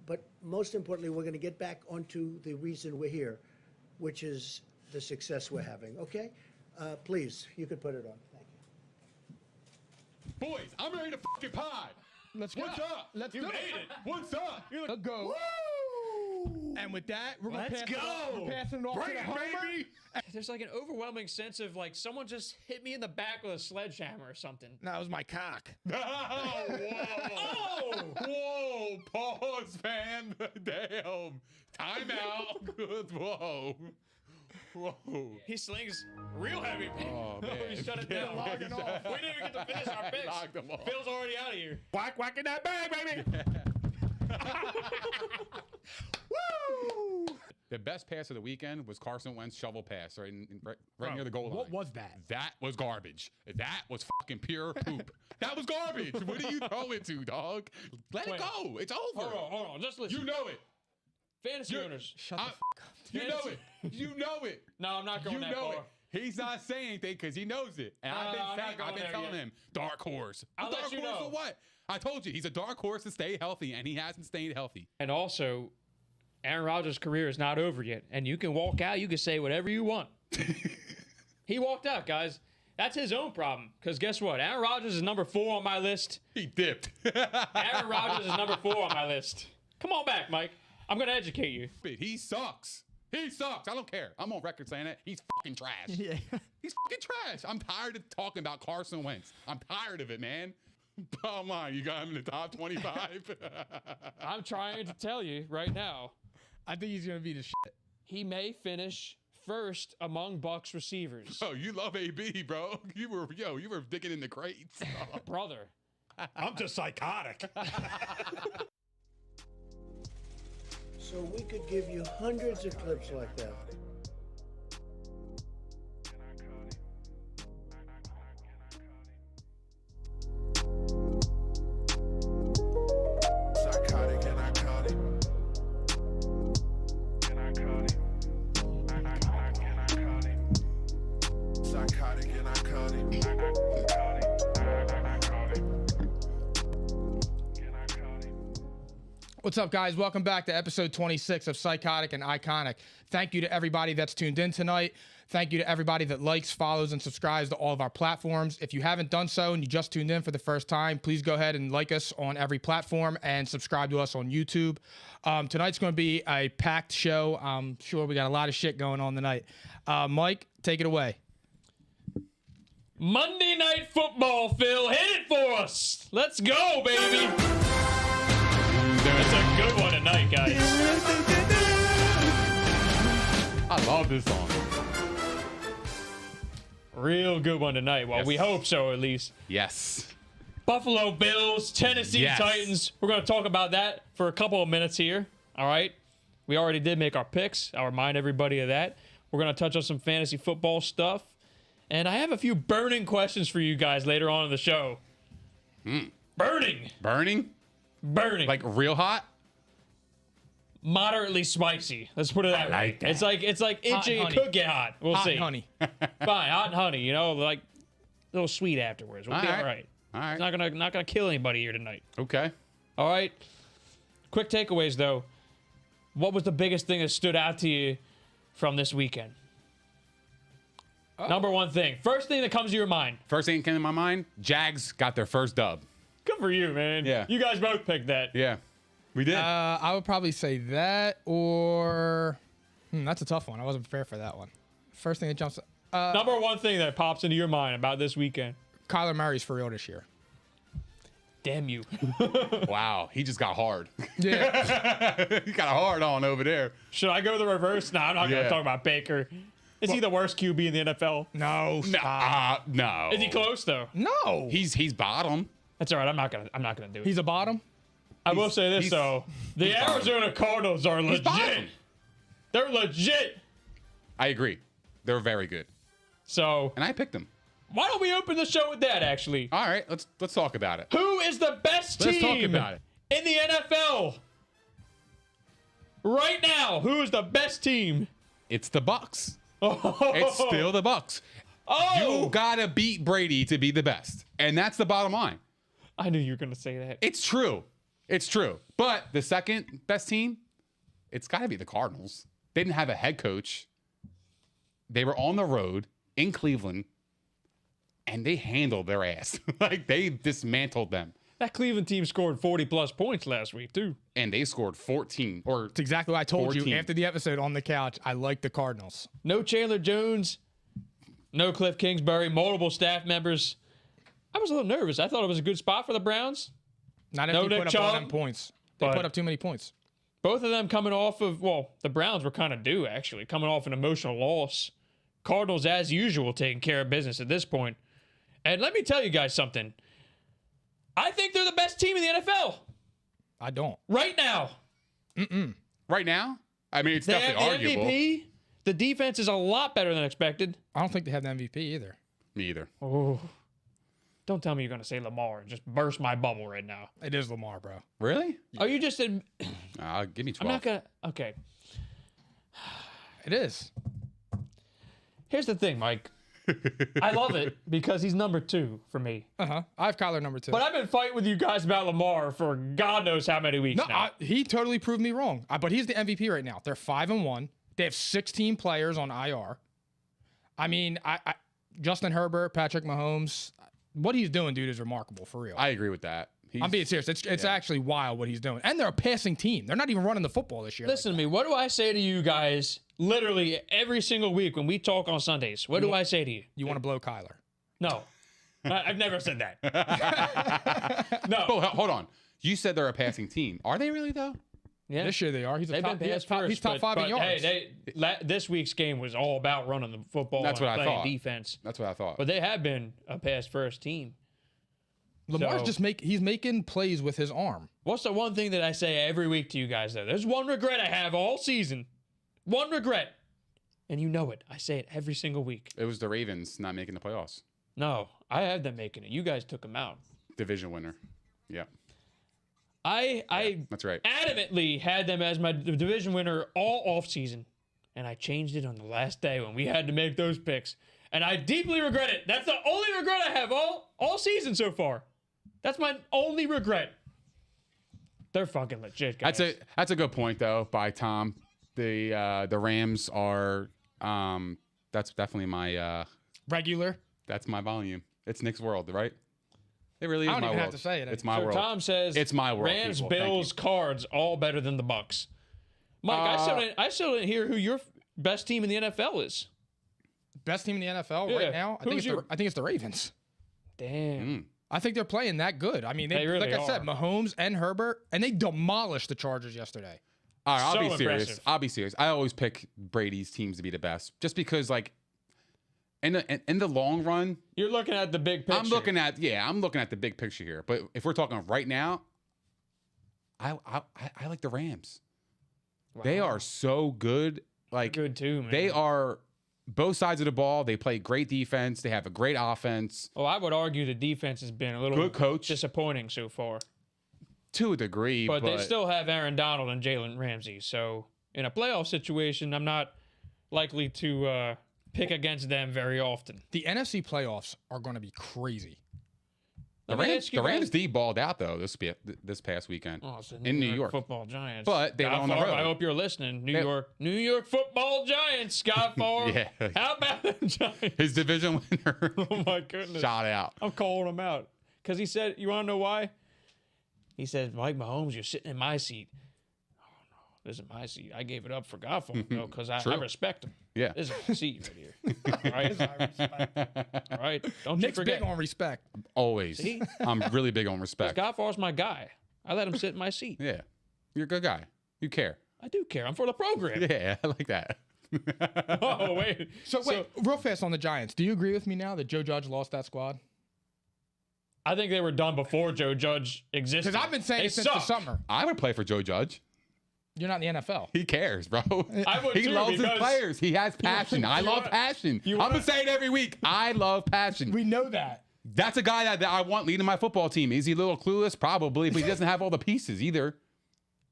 But most importantly, we're going to get back onto the reason we're here, which is the success we're having. Okay? Please, you could put it on. Thank you. Boys, I'm ready to fucking pod. Let's go. What's up? Let's you do made it. it. What's up? Let's go. Woo! And with that, we're gonna Let's pass it off. go. We're passing it off Bring to the it, homer. baby. There's like an overwhelming sense of like someone just hit me in the back with a sledgehammer or something. That was my cock. Oh, whoa. Whoa, pause, man. Damn. Time out. Good. Whoa. Whoa. He slings real heavy. Oh, man. We shut it Yeah, down. logging off. We didn't even get to finish our picks. Locked them off. Phil's already out of here. Whack, whack in that bag, baby. Woo! The best pass of the weekend was Carson Wentz shovel pass right near the goal line. What was that? That was garbage. That was fucking pure poop. That was garbage. What do you throw it to, dog? Let it go. It's over. Hold on. Just listen. You know it. Fantasy owners. Shut the f up. You know it. You know it. No, I'm not going You that know far. it. He's not saying anything because he knows it. And I'm not I've going been there telling yet. him, dark horse. I'll dark let you horse know. for what? I told you, he's a dark horse to stay healthy, and he hasn't stayed healthy. And also, Aaron Rodgers' career is not over yet. And you can walk out. You can say whatever you want. He walked out, guys. That's his own problem. Because guess what? Aaron Rodgers is number 4 on my list. He dipped. Aaron Rodgers is number 4 on my list. Come on back, Mike. I'm going to educate you. He sucks. He sucks. I don't care. I'm on record saying it. He's fucking trash. Yeah. He's fucking trash. I'm tired of talking about Carson Wentz. I'm tired of it, man. Bottom line, you got him in the top 25. I'm trying to tell you right now. I think he's gonna be the shit. He may finish first among Bucs receivers. Oh, you love AB, bro. You were digging in the crates. Brother. I'm just psychotic. So we could give you hundreds of clips like that. Psychotic and iconic. Psychotic and iconic. What's up, guys? Welcome back to episode 26 of Psychotic and Iconic. Thank you to everybody that's tuned in tonight. Thank you to everybody that likes, follows, and subscribes to all of our platforms. If you haven't done so and you just tuned in for the first time, please go ahead and like us on every platform and subscribe to us on YouTube. Tonight's going to be a packed show. I'm sure we got a lot of shit going on tonight. Mike, take it away. Monday Night Football, Phil. Hit it for us. Let's go, baby. It's a good one tonight, guys. I love this song. Real good one tonight. Well, Yes. we hope so, at least. Yes. Buffalo Bills, Tennessee Yes. Titans. We're going to talk about that for a couple of minutes here. All right. We already did make our picks. I'll remind everybody of that. We're going to touch on some fantasy football stuff. And I have a few burning questions for you guys later on in the show. Burning. Burning? Burning. Like real hot? Moderately spicy. Let's put it that way. like that. It's like itchy. It honey. could get hot. We'll Hot see. and honey. Fine, hot and honey. You know, like a little sweet afterwards. We'll be All right. all right. All right. It's not gonna kill anybody here tonight. Okay. All right. Quick takeaways though. What was the biggest thing that stood out to you from this weekend? Number one thing. First thing that comes to your mind. First thing that came to my mind, Jags got their first dub. Good for you, man. Yeah. You guys both picked that. Yeah. We did. I would probably say that or... that's a tough one. I wasn't prepared for that one. First thing that jumps... Number one thing that pops into your mind about this weekend. Kyler Murray's for real this year. Damn you. Wow. He just got hard. Yeah. He got a hard on over there. Should I go the reverse? No, I'm not going Yeah. to talk about Baker. Is he the worst QB in the NFL? No. No. Is he close though? No. He's bottom. That's all right. I'm not gonna do it. He's a bottom? I will say this he's- though: the Arizona Cardinals are legit. bottom. They're legit. I agree. They're very good. So And I picked them. why don't we open the show with that? Actually, All right, let's talk about it. who is the best Let's team talk about it. in the NFL right now? Who is the best team? It's the Bucks. Oh, It's still the Bucks. oh, You gotta beat Brady to be the best, and that's the bottom line. I knew you were gonna say that. It's true. It's true. But the second best team, it's got to be the Cardinals. They didn't have a head coach. They were on the road in Cleveland, and they handled their ass. Like, they dismantled them. That Cleveland team scored 40-plus points last week, too. And they scored 14. Or It's exactly what I told 14. you after the episode on the couch. I like the Cardinals. No Chandler Jones, no Cliff Kingsbury, multiple staff members. I was a little nervous. I thought it was a good spot for the Browns. Not if No you Nick put up all Chubb, them points. They but- put up too many points. Both of them coming off of, well, the Browns were kind of due, actually, coming off an emotional loss. Cardinals, as usual, taking care of business at this point. And let me tell you guys something. I think they're the best team in the NFL I don't. right now. right now, I mean, it's They have definitely the arguable. MVP. The defense is a lot better than expected. I don't think they have the MVP either. Me either. Oh, don't tell me you're going to say Lamar and just burst my bubble right now. It is Lamar, bro. Really? Oh, you just said, Give me 12. I'm not going to, okay. It is. Here's the thing, Mike. I love it because he's number 2 for me. I have Kyler number 2. But I've been fighting with you guys about Lamar for God knows how many weeks No, now. he totally proved me wrong. But he's the MVP right now. They're 5-1. They have 16 players on IR. I mean, Justin Herbert, Patrick Mahomes, what he's doing, dude, is remarkable for real. I agree with that. I'm being serious. It's actually wild what he's doing. And they're a passing team. They're not even running the football this year. Listen to me. What do I say to you guys literally every single week when we talk on Sundays? What do I say to you? You want to blow Kyler. No. I've never said that. No. Oh, hold on. You said they're a passing team. Are they really, though? Yeah. This year they are. He's They've been past first. He's top 5 in yards. Hey, this week's game was all about running the football That's and what I playing thought. defense. That's what I thought. But they have been a pass first team. Lamar's So- just he's making plays with his arm. What's the one thing that I say every week to you guys, though? There's one regret I have all season. One regret. And you know it. I say it every single week. It was the Ravens not making the playoffs. No, I have them making it. You guys took them out. Division winner. Yeah, I that's right. adamantly had them as my division winner all offseason. And I changed it on the last day when we had to make those picks. And I deeply regret it. That's the only regret I have all season so far. That's my only regret. They're fucking legit, guys. That's a good point though by Tom. The Rams are that's definitely my Regular. that's my volume. It's Nick's world, right? It really is I don't my even world. have to say it. It's my So world. Tom says It's my world, Rams, people. Thank Bills, Cards, all better than the Bucks. Mike, I still didn't hear who your best team in the NFL is. Best team in the NFL Yeah. right now. I think it's the Ravens. Damn. I think they're playing that good. I mean, They really like I said, are. Mahomes and Herbert, and they demolished the Chargers yesterday. All right, I'll So be serious. impressive. I'll be serious. I always pick Brady's teams to be the best, just because, like, in the long run, You're looking at the big picture. I'm looking at the big picture here. But if we're talking right now, I like the Rams. They are so good. Like, good too, man. they are both sides of the ball. They play great defense. They have a great offense. Well, I would argue the defense has been a little Good coach. disappointing so far. To a degree, But they still have Aaron Donald and Jalen Ramsey. So in a playoff situation, I'm not likely to pick against them very often. The NFC playoffs are going to be crazy. the Rams de-balled out though this past weekend Oh, it's the in New York. Football Giants. But they were on the Favre, road. I hope you're listening. New York Football Giants. Scott Favre. Yeah. How about them Giants? His division winner Oh my goodness. shot out. I'm calling him out because he said, "You want to know why?" He said, "Mike Mahomes, you're sitting in my seat." Oh no, this is my seat. I gave it up for Godfather because I True. respect him. Yeah. This is my seat right here. All right, all right. Don't Nick's you forget. big on respect. Always. See? I'm really big on respect. Godfather's my guy. I let him sit in my seat. Yeah. You're a good guy. You care. I do care. I'm for the program. Yeah, I like that. Oh wait. So wait, real fast on the Giants. Do you agree with me now that Joe Judge lost that squad? I think they were done before Joe Judge existed. Because I've been saying They it since the suck. summer. I would play for Joe Judge. You're not in the NFL. He cares, bro. I would He too, loves his because- players. He has passion. I love passion. I'm going to say it every week. I love passion. We know that. That's a guy that I want leading my football team. Is he a little clueless? Probably, but he doesn't have all the pieces either.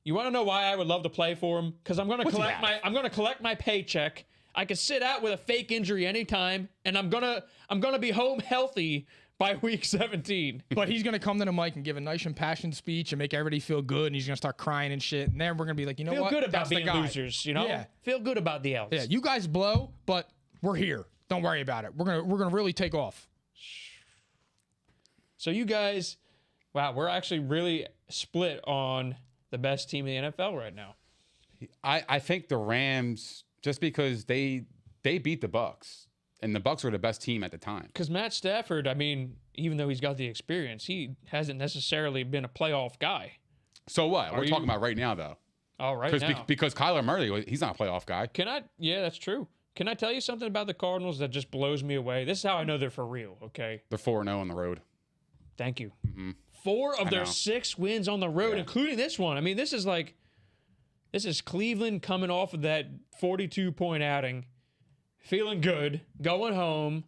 You want to know why I would love to play for him? Because I'm going to What's he collect my paycheck. I could sit out with a fake injury anytime, and I'm gonna be home healthy by week 17. But he's going to come to the mic and give a nice impassioned speech and make everybody feel good, and he's going to start crying and shit. And then we're going to be like, you know Feel what? good about That's the being guy. losers, you know? Yeah. Feel good about the L's. Yeah, you guys blow, but we're here. Don't worry about it. We're gonna really take off. So you guys, wow, we're actually really split on the best team in the NFL right now. I think the Rams, just because they beat the Bucks, and the Bucks were the best team at the time. Because Matt Stafford, I mean, even though he's got the experience, he hasn't necessarily been a playoff guy. So what? We're you- talking about right now, though. All right now. Because Kyler Murray, he's not a playoff guy. Yeah, that's true. Can I tell you something about the Cardinals that just blows me away? This is how I know they're for real, okay? They're 4-0 on the road. Thank you. 4 of their know. 6 wins on the road, Yeah. including this one. I mean, this is Cleveland coming off of that 42-point outing, feeling good, going home,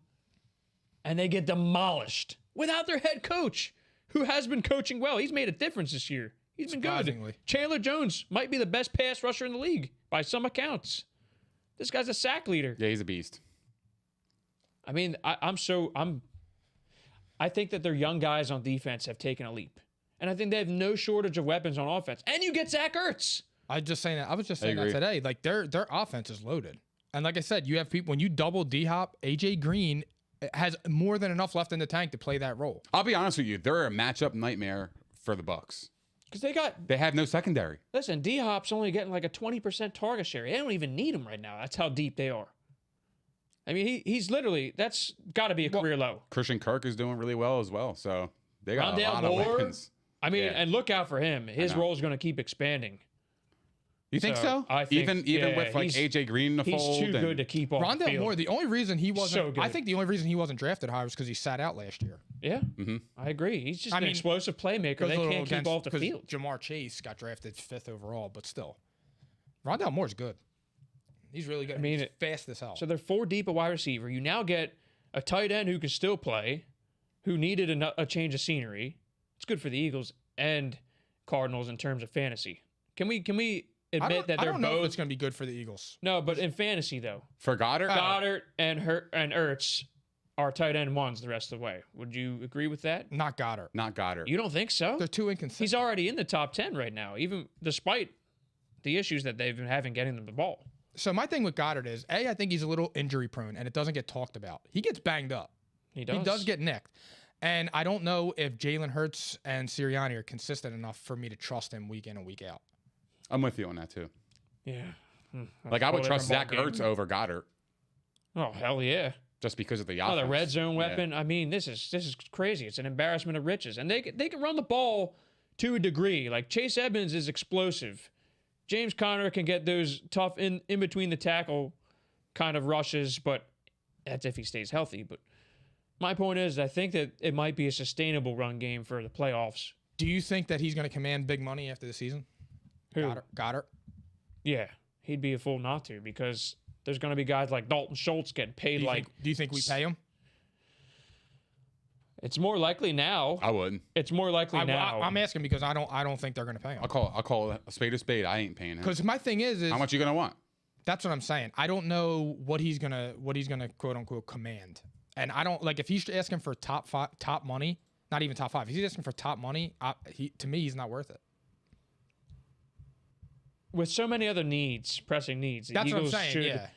and they get demolished without their head coach, who has been coaching well. He's made a difference this year. He's been good. Surprisingly. Chandler Jones might be the best pass rusher in the league by some accounts. This guy's a sack leader. Yeah, he's a beast. I mean, I think that their young guys on defense have taken a leap. And I think they have no shortage of weapons on offense. And you get Zach Ertz. I was just saying that agree. today. Like their offense is loaded. And like I said, you have people when you double D-Hop, AJ Green has more than enough left in the tank to play that role. I'll be honest with you. They're a matchup nightmare for the Bucks. Because They have no secondary. listen, D-Hop's only getting like a 20% target share. They don't even need him right now. That's how deep they are. I mean, he's literally, that's got to be a career low. Christian Kirk is doing really well as well. So they got Rondale a lot Moore, of weapons. I mean, Yeah. and look out for him. His know. role is going to keep expanding. You think so? I think- even yeah, with like he's- AJ Green in the He's fold. too and- good to keep off the Rondale field. Moore, the only reason he So wasn't, good. I think the only reason he wasn't drafted high was because he sat out last year. Yeah, I agree. He's just I an mean, explosive playmaker. They can't keep off the field. Jamar Chase got drafted 5th overall, but still, Rondale Moore's good. He's really good. I mean, mean, fast as hell. So they're 4 deep at wide receiver. You now get a tight end who can still play, who needed a change of scenery. It's good for the Eagles and Cardinals in terms of fantasy. Can we admit that I they're don't know if both? it's going to be good for the Eagles. No, but in fantasy though, For Goddard? Goddard and Ertz are tight end ones the rest of the way. Would you agree with that? Not Goddard. Not Goddard. You don't think so? They're too inconsistent. He's already in the top 10 right now, even despite the issues that they've been having getting them the ball. So my thing with Goddard is, I think he's a little injury prone, and it doesn't get talked about. He gets banged up. He does. He does get nicked. And I don't know if Jalen Hurts and Sirianni are consistent enough for me to trust him week in and week out. I'm with you on that too. Yeah. Like I would Whole trust different Zach ball Ertz game. over Goddard Oh hell yeah! just because of the Oh, offense. the red zone Yeah. weapon. I mean, this is crazy. It's an embarrassment of riches, and they can run the ball to a degree. Like Chase Edmonds is explosive. James Conner can get those tough in between the tackle kind of rushes, but that's if he stays healthy. But my point is, I think that it might be a sustainable run game for the playoffs. Do you think that he's going to command big money after the season? Who? Goddard. Yeah, he'd be a fool not to, because there's going to be guys like Dalton Schultz getting paid Do you think we pay him? It's more likely now. I wouldn't. It's more likely now. I'm asking because I don't think they're going to pay him. I'll call a spade a spade. I ain't paying him. Because my thing is How much you gonna want? that's what I'm saying. I don't know what he's gonna quote unquote command, and I don't like if he's asking for top money, not even top 5. If he's asking for top money, to me he's not worth it. With so many other pressing needs, the That's Eagles what I'm saying. should Yeah.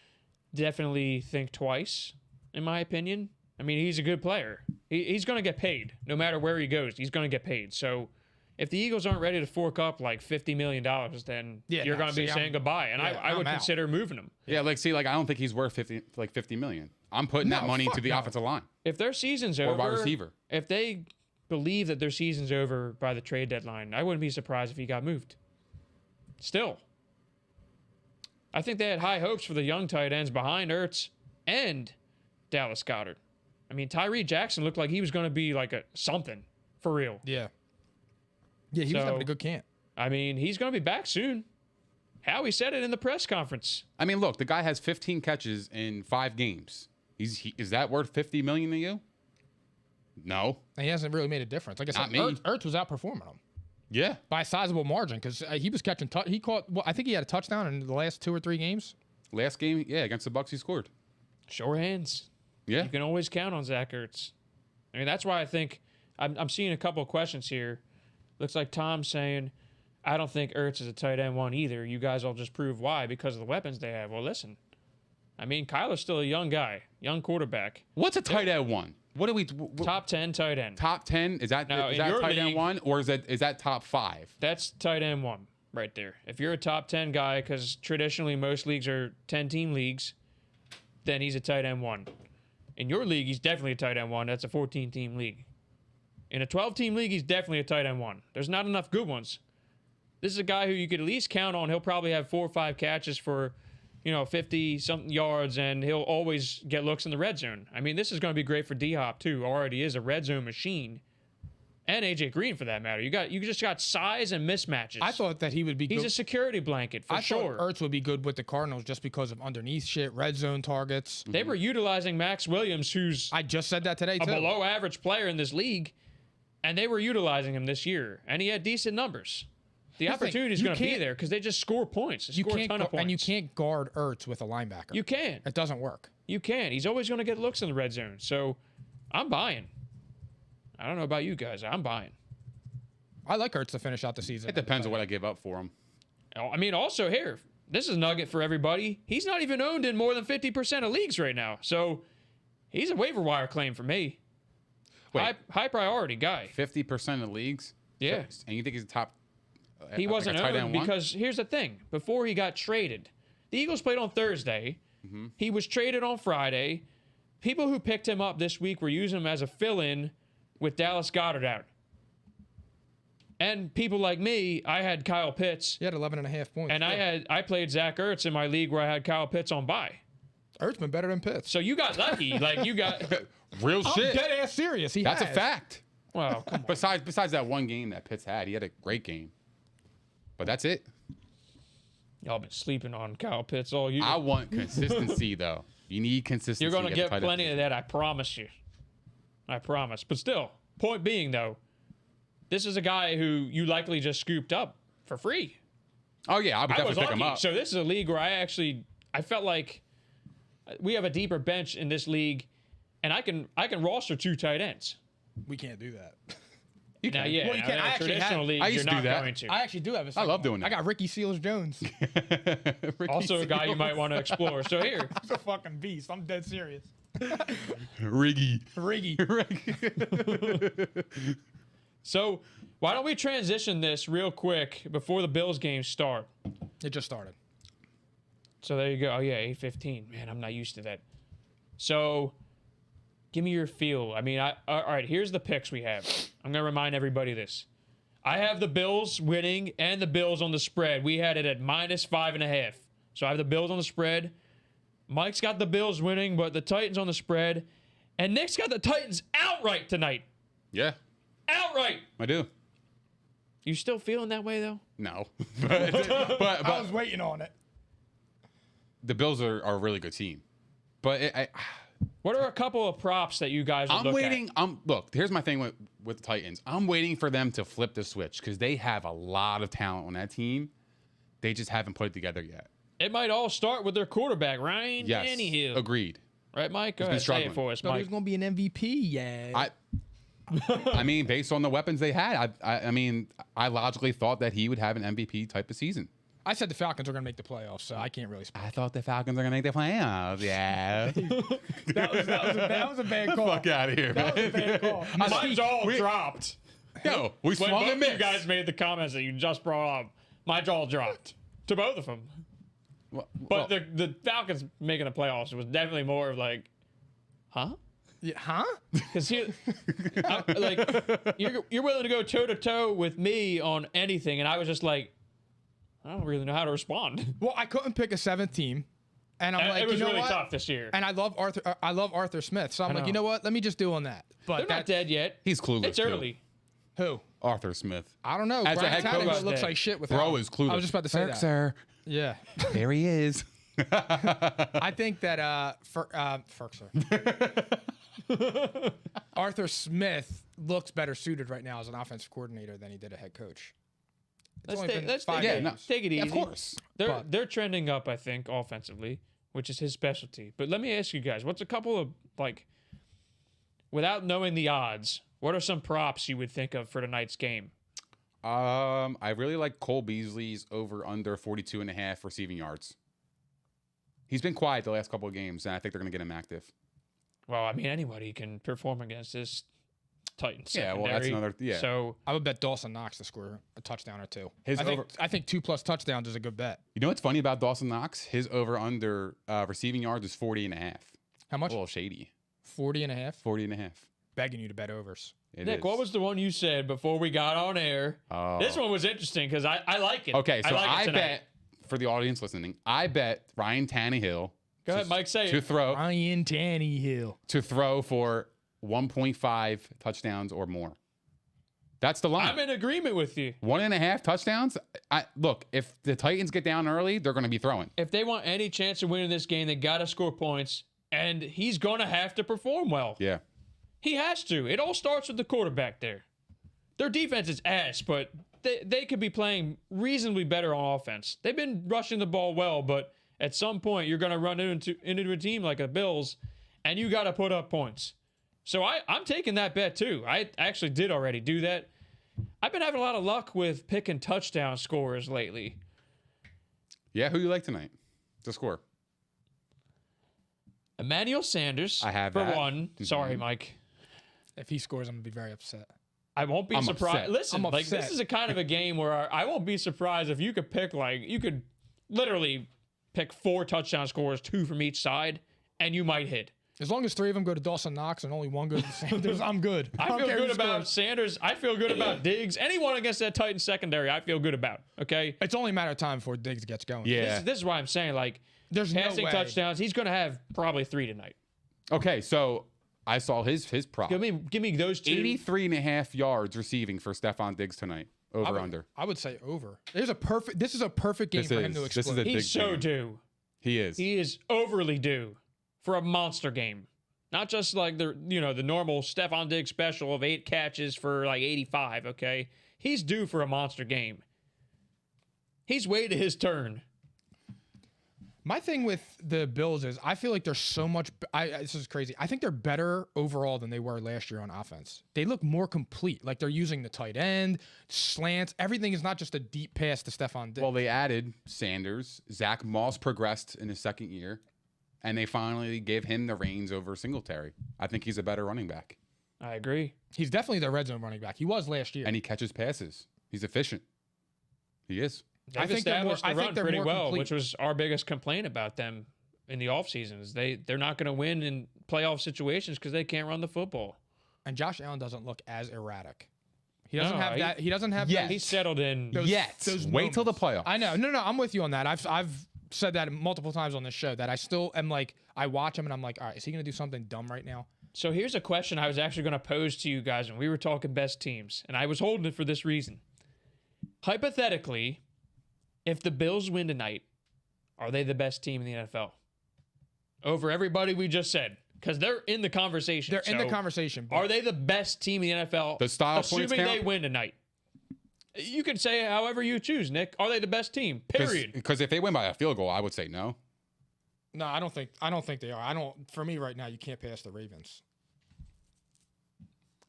definitely think twice, in my opinion. I mean, he's a good player. He's going to get paid. No matter where he goes, he's going to get paid. So if the Eagles aren't ready to fork up like $50 million, then you're going to be saying goodbye. And I would I'm out. consider moving him. Yeah, I don't think he's worth 50 million. I'm putting that money to the offensive line If their season's or over, wide receiver. if they believe that their season's over by the trade deadline, I wouldn't be surprised if he got moved. Still. I think they had high hopes for the young tight ends behind Ertz and Dallas Goedert. I mean, Tyree Jackson looked like he was going to be like something for real. Yeah. Yeah, he was having a good camp. I mean, he's going to be back soon. Howie said it in the press conference. I mean, look, the guy has 15 catches in 5 games. Is that worth 50 million to you? No. And he hasn't really made a difference. Like I said, Not me. Ertz was outperforming him Yeah. by a sizable margin because he was catching. He caught. Well, I think he had a touchdown in the last 2 or 3 games. Last game, against the Bucks, he scored. Sure hands. Yeah. You can always count on Zach Ertz. I mean, that's why I think I'm seeing a couple of questions here. Looks like Tom's saying, I don't think Ertz is a tight end one either. You guys will just prove why because of the weapons they have. Well, listen. I mean, Kyler's still a young guy, young quarterback. What's a tight end one? What do we Top 10 tight end. top 10? Is that Now, is in that your tight end league- one or is that top 5? That's tight end one right there. If you're a top 10 guy, because traditionally most leagues are 10-team leagues, then he's a tight end one. In your league, he's definitely a tight end one. That's a 14-team league. In a 12-team league, he's definitely a tight end one. There's not enough good ones. This is a guy who you could at least count on. He'll probably have 4 or 5 catches for, 50-something yards, and he'll always get looks in the red zone. I mean, this is going to be great for D-Hop, too. Already is a red zone machine. And A.J. Green, for that matter. You just got size and mismatches. I thought that he would be He's good. a security blanket, for I sure. thought Ertz would be good with the Cardinals just because of underneath shit, red zone targets. They were utilizing Max Williams, who's I just said that today, a too. below-average player in this league, and they were utilizing him this year, and he had decent numbers. The Here's the thing, opportunity is you going to be can't- there because they just score points. They You score a can't ton of points. and you can't guard Ertz with a linebacker. You can. It doesn't work. You can. He's always going to get looks in the red zone. So I'm buying. I don't know about you guys. I'm buying. I like Ertz to finish out the season. It depends on what I give up for him. I mean, also here, this is a nugget for everybody. He's not even owned in more than 50% of leagues right now. So he's a waiver wire claim for me. Wait. High priority guy. 50% of leagues? Yeah. And you think he's a top He like wasn't a tight owned end one? because here's the thing. Before he got traded, the Eagles played on Thursday. Mm-hmm. He was traded on Friday. People who picked him up this week were using him as a fill-in with Dallas Goedert out. And people like me, I had Kyle Pitts, He had 11.5 points. and I played Zach Ertz in my league where I had Kyle Pitts on bye. Ertz been better than Pitts. So you got lucky. Like you got, Real I'm shit. dead ass serious. That's a has. fact. well, come on. Besides that one game that Pitts had, he had a great game. But that's it. Y'all been sleeping on Kyle Pitts all year. I want consistency though. You need consistency. You're going to at the get tight end plenty of position. that, I promise you. I promise. But still, point being, though, this is a guy who you likely just scooped up for free. Oh yeah, I would I was definitely pick him lucky. up. So this is a league where I felt like we have a deeper bench in this league, and I can roster 2 tight ends. We can't do that. You Now, can. yeah, Well, you now, can- in I a actually traditional have- league, I used you're to not do that. going to. I actually do have a second love doing one. that. I got Ricky Seals-Jones. Ricky Also a guy you Seals. might want to explore. So here, He's a fucking beast. I'm dead serious. Riggy. Riggy. so why don't we transition this real quick before the Bills game start? It just started. So there you go. Oh yeah, 8:15. Man, I'm not used to that. So give me your feel. I mean, all right, here's the picks we have. I'm going to remind everybody this. I have the Bills winning and the Bills on the spread. We had it at -5.5. So I have the Bills on the spread. Mike's got the Bills winning, but the Titans on the spread. And Nick's got the Titans outright tonight. Yeah, Outright. I do. You still feeling that way, though? No, but I was waiting on it. the Bills are a really good team. But What are a couple of props that you guys would I'm look waiting. at? Look, here's my thing with the Titans. I'm waiting for them to flip the switch because they have a lot of talent on that team. They just haven't put it together yet. It might all start with their quarterback, Ryan Yes, Tannehill. agreed. Right, Mike? Go been ahead, say it struggling. for us, Thought he Mike. was going to be an MVP. Yeah. I mean, based on the weapons they had, I mean, I logically thought that he would have an MVP type of season. I said the Falcons are going to make the playoffs, so I can't really speak. I thought the Falcons are gonna make the playoffs. Yeah. That was a bad call. Fuck out of here, That was a bad call. My jaw dropped. Yo, we When swung both and of missed. you guys made the comments that you just brought up, my jaw dropped. To both of them. But the Falcons making the playoffs was definitely more of like, huh? Yeah, huh? Because like you're willing to go toe to toe with me on anything, and I was just like, I don't really know how to respond. Well, I couldn't pick a 7th team, and I'm like, it was you know really what? tough this year. And I love Arthur. I love Arthur Smith, so I'm like, know. you know what? Let me just do on that. But They're not dead yet. He's clueless. It's too. early. Who? Arthur Smith. I don't know. As a Brian head coach- Tannehill looks Dead. like shit with Bro him. is clueless. I was just about to say Kirk, that. sir. Yeah. There he is. I think that Arthur Smith looks better suited right now as an offensive coordinator than he did a head coach. It's Let's only take, been let's 5 take, games. no. take it easy. Of course. They're trending up, I think, offensively, which is his specialty. But let me ask you guys, what's a couple of like without knowing the odds, what are some props you would think of for tonight's game? I really like Cole Beasley's over under 42.5 receiving yards. He's been quiet the last couple of games, and I think they're going to get him active. Well, I mean, anybody can perform against this Titans Yeah, secondary. well, that's another. Yeah. So I would bet Dawson Knox to score a touchdown or two. His I think 2+ touchdowns is a good bet. You know what's funny about Dawson Knox? His over under receiving yards is 40.5. How much? A little shady. 40.5. 40.5. Begging you to bet overs. Nick, what was the one you said before we got on air? Oh. This one was interesting because I like it. Okay, so like it I tonight. bet, for the audience listening, I bet Ryan Tannehill. Go ahead, Mike, say to it. throw Ryan Tannehill. to throw for 1.5 touchdowns or more. That's the line. I'm in agreement with you. 1.5 touchdowns. Look, if the Titans get down early, they're going to be throwing. If they want any chance of winning this game, they got to score points, and he's going to have to perform well. Yeah. He has to. It all starts with the quarterback there. Their defense is ass, but they could be playing reasonably better on offense. They've been rushing the ball well, but at some point you're going to run into a team like the Bills, and you got to put up points. So I'm taking that bet too. I actually did already do that. I've been having a lot of luck with picking touchdown scorers lately. Yeah, who you like tonight to score? Emmanuel Sanders, I have for that. one. Sorry, Mike. If he scores, I'm going to be very upset. I won't be I'm surprised. upset. Listen, I'm like this upset. is a kind of a game where I won't be surprised if you could pick you could literally pick 4 touchdown scores, 2 from each side, and you might hit. As long as 3 of them go to Dawson Knox and only 1 goes to Sanders, I'm good. I don't feel care good who about scores. Sanders. I feel good about Diggs. Anyone against that Titans secondary, I feel good about. Okay. It's only a matter of time before Diggs gets going. Yeah. This is why I'm saying There's passing no way. touchdowns. He's going to have probably 3 tonight. Okay, so I saw his prop. Give me those 2. 83.5 yards receiving for Stephon Diggs tonight. Over under. I would say over. This is a perfect game This for him is. to This is explode. a big He's so game. due. He is. He is overly due for a monster game. Not just like the normal Stephon Diggs special of 8 catches for 85, okay? He's due for a monster game. He's waited his turn. My thing with the Bills is I feel like there's so much. This is crazy. I think they're better overall than they were last year on offense. They look more complete. Like they're using the tight end, slants. Everything is not just a deep pass to Stephon Diggs. Well, they added Sanders. Zach Moss progressed in his second year, and they finally gave him the reins over Singletary. I think he's a better running back, I agree. He's definitely the red zone running back. He was last year. and he catches passes. He's efficient. He is. They've I think they're more- established I the think run they're pretty more well, complete. which was our biggest complaint about them in the offseason. Is they're not going to win in playoff situations because they can't run the football. And Josh Allen doesn't look as erratic. He doesn't No, have that. He doesn't have Yes. that. He's settled in. those Wait till the moments. playoffs. I know. No, I'm with you on that. I've said that multiple times on this show that I still am like, I watch him and I'm like, all right, is he going to do something dumb right now? So here's a question I was actually going to pose to you guys when we were talking best teams, and I was holding it for this reason. Hypothetically, if the Bills win tonight, are they the best team in the NFL? Over everybody we just said, because they're in the conversation. They're in the So, conversation. but Are they the best team in the NFL? The style points assuming count? they win tonight. You can say however you choose, Nick. Are they the best team? Period. Because if they win by a field goal, I would say no. No, I don't think they are. For me right now, you can't pass the Ravens.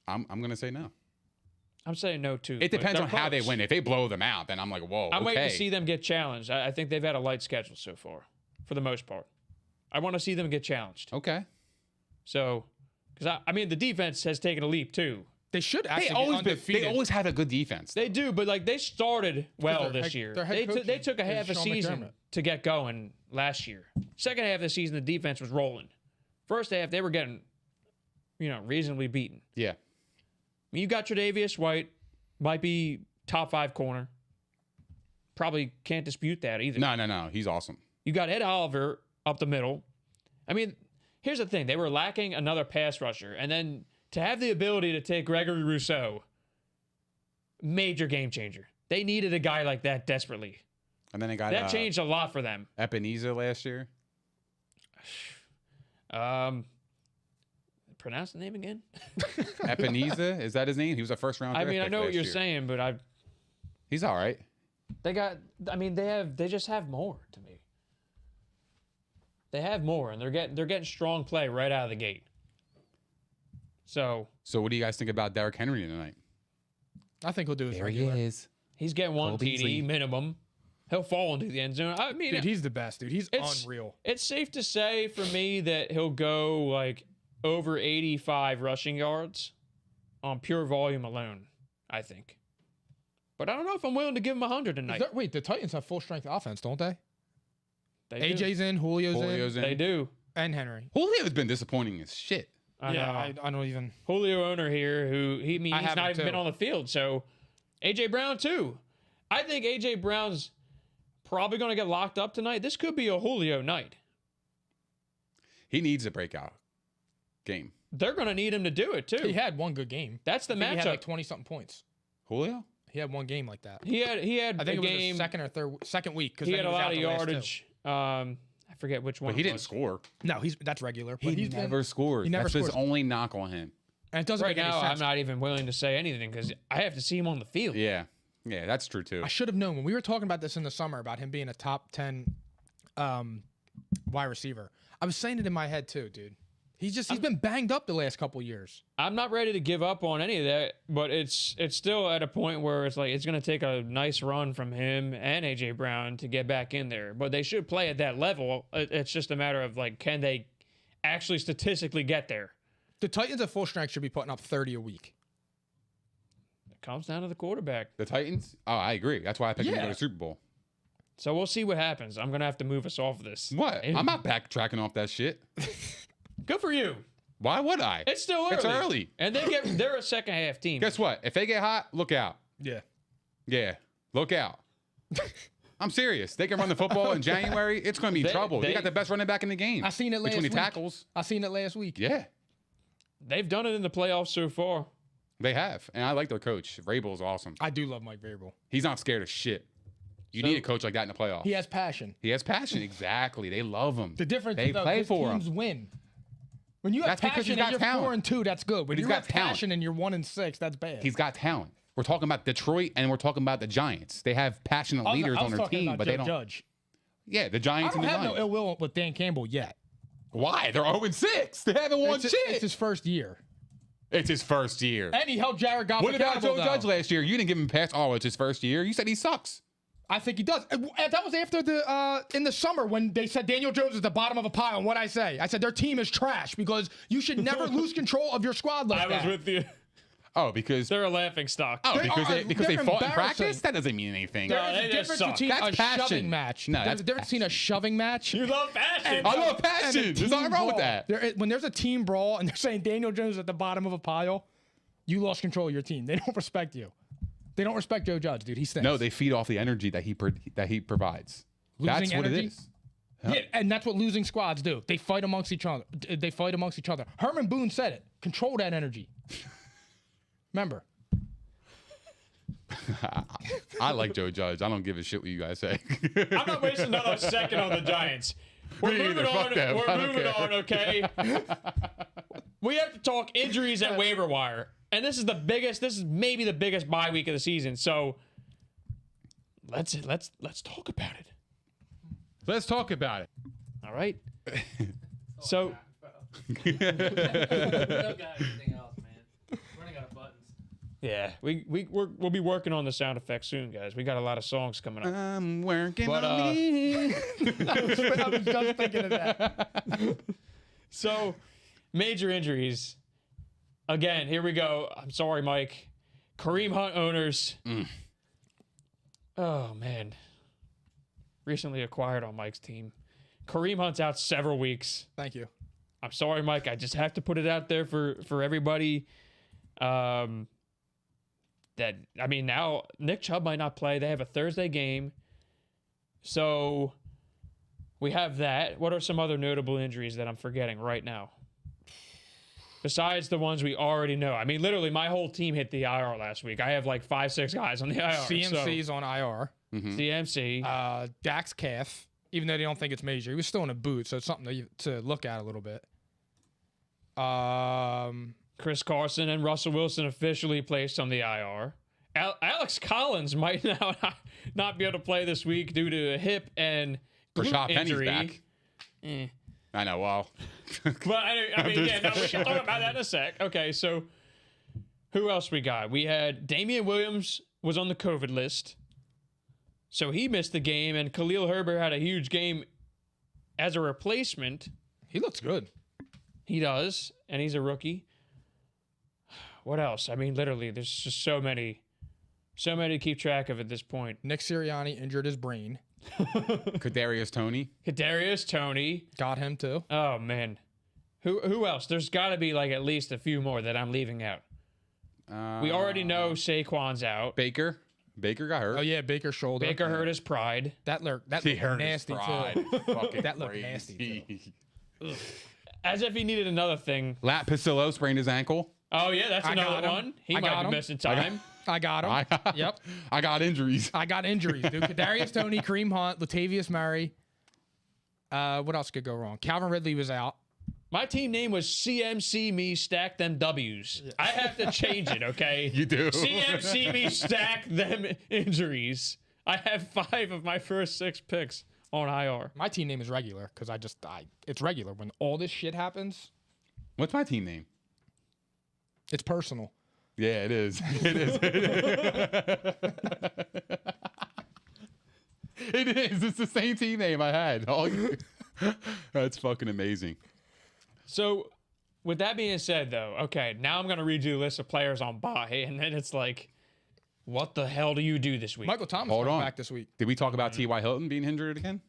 I'm going to say no. I'm saying no too. It but depends they're on how they close. win. If they blow them out, then I'm like, whoa, I'm okay. waiting to see them get challenged. I think they've had a light schedule so far, for the most part. I want to see them get challenged. Okay. So, because I mean, the defense has taken a leap too. They should They actually be always, undefeated. they always have a good defense. They do, but they started well their this head- year. their head coach They took a is half a Sean season McDermott. to get going last year. Second half of the season, the defense was rolling. First half, they were getting, reasonably beaten. Yeah. I mean, you got Tre'Davious White, might be top 5 corner. Probably can't dispute that either. No. He's awesome. You got Ed Oliver up the middle. I mean, here's the thing. They were lacking another pass rusher. And then to have the ability to take Gregory Rousseau, major game changer. They needed a guy like that desperately. And then they got That changed a lot for them. Ebenezer last year. Pronounce the name again? Ebenezer, is that his name? He was a first round. I draft mean, I pick know what last you're year. saying, but He's all right. they just have more to me. They have more, and they're getting strong play right out of the gate. So what do you guys think about Derrick Henry tonight? I think he'll do his There regular. he is. he's getting one Cole TD Beasley. minimum. He'll fall into the end zone. I mean, Dude, he's the best, dude. He's It's- unreal. it's safe to say for me that he'll go like over 85 rushing yards on pure volume alone, I think. But I don't know if I'm willing to give him 100 tonight. Wait, the Titans have full strength offense, don't they? They do. AJ's in, Julio's in. They do. and Henry. Julio's been disappointing as shit. I know. I don't even. Julio owner here who he's have not him even been too. on the field. So AJ Brown too. I think AJ Brown's probably going to get locked up tonight. This could be a Julio night. He needs a breakout game. They're going to need him to do it too. He had one good game. That's the I think he had matchup. like 20 something points. Julio? He had one game like that. He had I think a it was game. the second week because He had a lot of yardage. I forget which one. But he it didn't was. score. No, that's regular. But He he's never scores. he never That's his scores. only knock on him. and it doesn't Right make any now, sense. I'm not even willing to say anything because I have to see him on the field. Yeah. Yeah, that's true too. I should have known when we were talking about this in the summer about him being a top 10 wide receiver. I was saying it in my head too, dude. He's been banged up the last couple years. I'm not ready to give up on any of that, but it's still at a point where it's like it's going to take a nice run from him and AJ Brown to get back in there. But they should play at that level. It's just a matter of like, can they actually statistically get there? The Titans at full strength should be putting up 30 a week. It comes down to the quarterback. The Titans? Oh, I agree. That's why I picked him to go Yeah. to the Super Bowl. So we'll see what happens. I'm going to have to move us off this. What? I'm not backtracking off that shit. Good for you. Why would I? It's still early. It's early. And they're a second half team. Guess what? If they get hot, look out. Yeah. Yeah, look out. I'm serious. They can run the football in January. It's going to be trouble. They got the best running back in the game. I seen it last Between the week. tackles. I seen it last week. Yeah, They've done it in the playoffs so far. they have. And I like their coach. Vrabel's awesome. I do love Mike Vrabel. He's not scared of shit. You need a coach like that in the playoffs. He has passion. He has passion. Exactly. They love him. The difference They is though, play his for teams him. win. When you have That's because passion he's and got you're talent. 4-2, that's good. When he's you got have talent. passion and you're 1-6, that's bad. He's got talent. We're talking about Detroit and we're talking about the Giants. They have passionate I was leaders on their talking team, about but Joe they don't. Judge. Yeah, the I Giants don't and the have no Giants. ill will with Dan Campbell yet. Why? They're 0-6. They haven't won It's, shit. it's his first year. It's his first year. And he held Jared Goff What about accountable, Joe though. Judge last year? You didn't give him a pass. Oh, it's his first year. You said he sucks. I think he does. And that was after in the summer when they said Daniel Jones is at the bottom of a pile. And what I say? I said their team is trash because you should never lose control of your squad like I was that. with you. Oh, because They're a laughing stock. They they are fought in practice? embarrassing. That doesn't mean anything. There is they a just difference suck. between That's a passion. shoving match. No, There's that's a difference between a shoving match. You love passion. I love and a passion. There's team nothing wrong with brawl. that. When there's a team brawl and they're saying Daniel Jones is at the bottom of a pile, you lost control of your team. They don't respect you. They don't respect Joe Judge, dude. He stinks. No, they feed off the energy that he provides. That's Losing what energy? it is. Yeah, and that's what losing squads do. They fight amongst each other. Herman Boone said it. Control that energy. Remember. I like Joe Judge. I don't give a shit what you guys say. I'm not wasting another second on the Giants. We're Me moving either. Fuck on. them. We're I don't moving care. on, okay? We have to talk injuries at waiver wire. And this is maybe the biggest bye week of the season. So let's talk about it. Let's talk about it. All right? So We don't got anything else, man. Running out of buttons. yeah, we'll be working on the sound effects soon, guys. We got a lot of songs coming up. I'm working But, on me. I was just thinking of that. So, major injuries. Again, here we go. I'm sorry, Mike. Kareem Hunt owners. Oh, man. Recently acquired on Mike's team. Kareem Hunt's out several weeks. Thank you. I'm sorry, Mike. I just have to put it out there for everybody. Now Nick Chubb might not play. They have a Thursday game. So we have that. What are some other notable injuries that I'm forgetting right now? Besides the ones we already know. I mean, literally, my whole team hit the IR last week. I have like 5-6 guys on the IR. CMC's on IR. CMC. Dak's calf, even though they don't think it's major. He was still in a boot, so it's something to look at a little bit. Chris Carson and Russell Wilson officially placed on the IR. Alex Collins might now not be able to play this week due to a hip and glute Rashad Penny's injury. back. I know. Well, But I mean, yeah, no, we can talk about that in a sec. Okay, so who else we got? We had Damian Williams was on the COVID list, so he missed the game, and Khalil Herbert had a huge game as a replacement. He looks good. He does, and he's a rookie. What else? I mean, literally, there's just so many to keep track of at this point. Nick Sirianni injured his brain. Kadarius Toney. Got him too. Oh man, who else? There's got to be like at least a few more that I'm leaving out. We already know Saquon's out. Baker got hurt. Oh yeah, Baker's shoulder. Baker hurt his pride. That looked He hurt nasty his pride. too. Fucking That looked crazy. nasty, As if he needed another thing. Lat Pacillo sprained his ankle. Oh yeah, that's I got another him. one. He I might got be him. missing time. I got him. Yep. I got injuries. I got injuries, dude. Kadarius Toney, Kareem Hunt, Latavius Murray. What else could go wrong? Calvin Ridley was out. My team name was CMC me stack them W's. I have to change it, okay? You do. CMC me stack them injuries. I have 5 of my first 6 picks on IR. My team name is regular because it's regular. When all this shit happens, What's my team name? it's personal. Yeah, it is. It is. It is. It's the same team name I had. That's fucking amazing. So, with that being said, though, okay, now I'm going to read you a list of players on bye, and then it's like, what the hell do you do this week? Michael Thomas Hold comes on. back this week. Did we talk about T.Y. Hilton being injured again?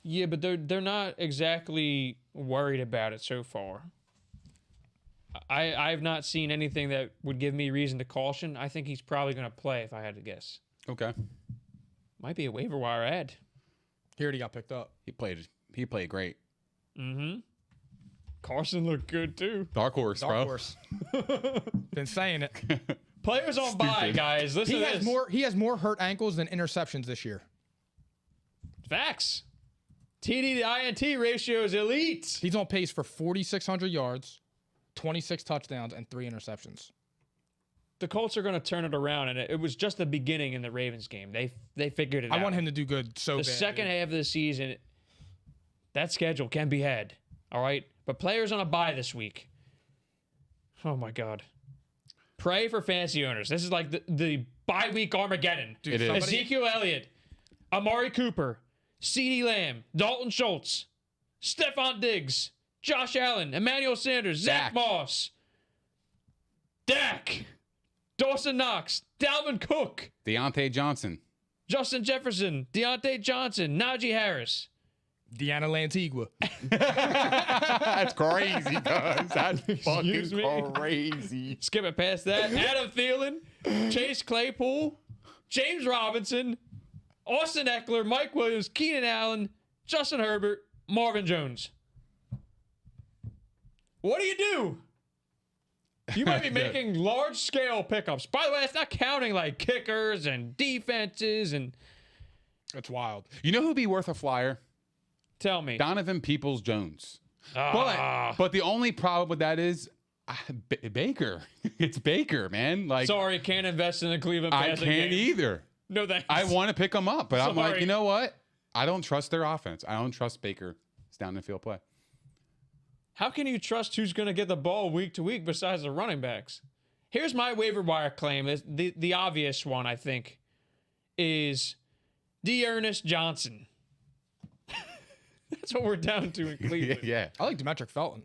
Yeah, but they're not exactly worried about it so far. I've not seen anything that would give me reason to caution. I think he's probably going to play if I had to guess. Okay. Might be a waiver wire ad. He already got picked up. He played great. Mm-hmm. Carson looked good too. Dark horse, Dark bro. horse. Been saying it. Players on bye, guys. Listen He to has this. he has more hurt ankles than interceptions this year. Facts. TD to INT ratio is elite. He's on pace for 4,600 yards, 26 touchdowns, and 3 interceptions. The Colts are going to turn it around, and it was just the beginning in the Ravens game. They figured it out. I want him to do good so The bad. second dude. half of the season, that schedule can be had. All right? But players on a bye this week. Oh, my God. Pray for fantasy owners. This is like the bye week Armageddon. Dude, It is. Ezekiel Elliott, Amari Cooper, CeeDee Lamb, Dalton Schultz, Stephon Diggs, Josh Allen, Emmanuel Sanders, Zach Dak. Moss, Dak, Dawson Knox, Dalvin Cook, Deontay Johnson. Justin Jefferson, Deontay Johnson, Najee Harris. Deanna Lantigua. That's crazy, guys. That's Excuse me? fucking crazy. Skip it past that. Adam Thielen, Chase Claypool, James Robinson, Austin Eckler, Mike Williams, Keenan Allen, Justin Herbert, Marvin Jones. What do you do? You might be making large-scale pickups. By the way, that's not counting like kickers and defenses and That's wild. You know who'd be worth a flyer? tell me. Donovan Peoples-Jones. Ah. But the only problem with that is Baker. It's Baker, man. Like Sorry, can't invest in the Cleveland I passing can't game. either. No thanks. I want to pick them up, but I'm like, Sorry. you know what? I don't trust their offense. I don't trust Baker's down the field play. How can you trust who's going to get the ball week to week besides the running backs? Here's my waiver wire claim. The obvious one, I think, is D'Ernest Johnson. That's what we're down to in Cleveland. Yeah. I like Demetric Felton.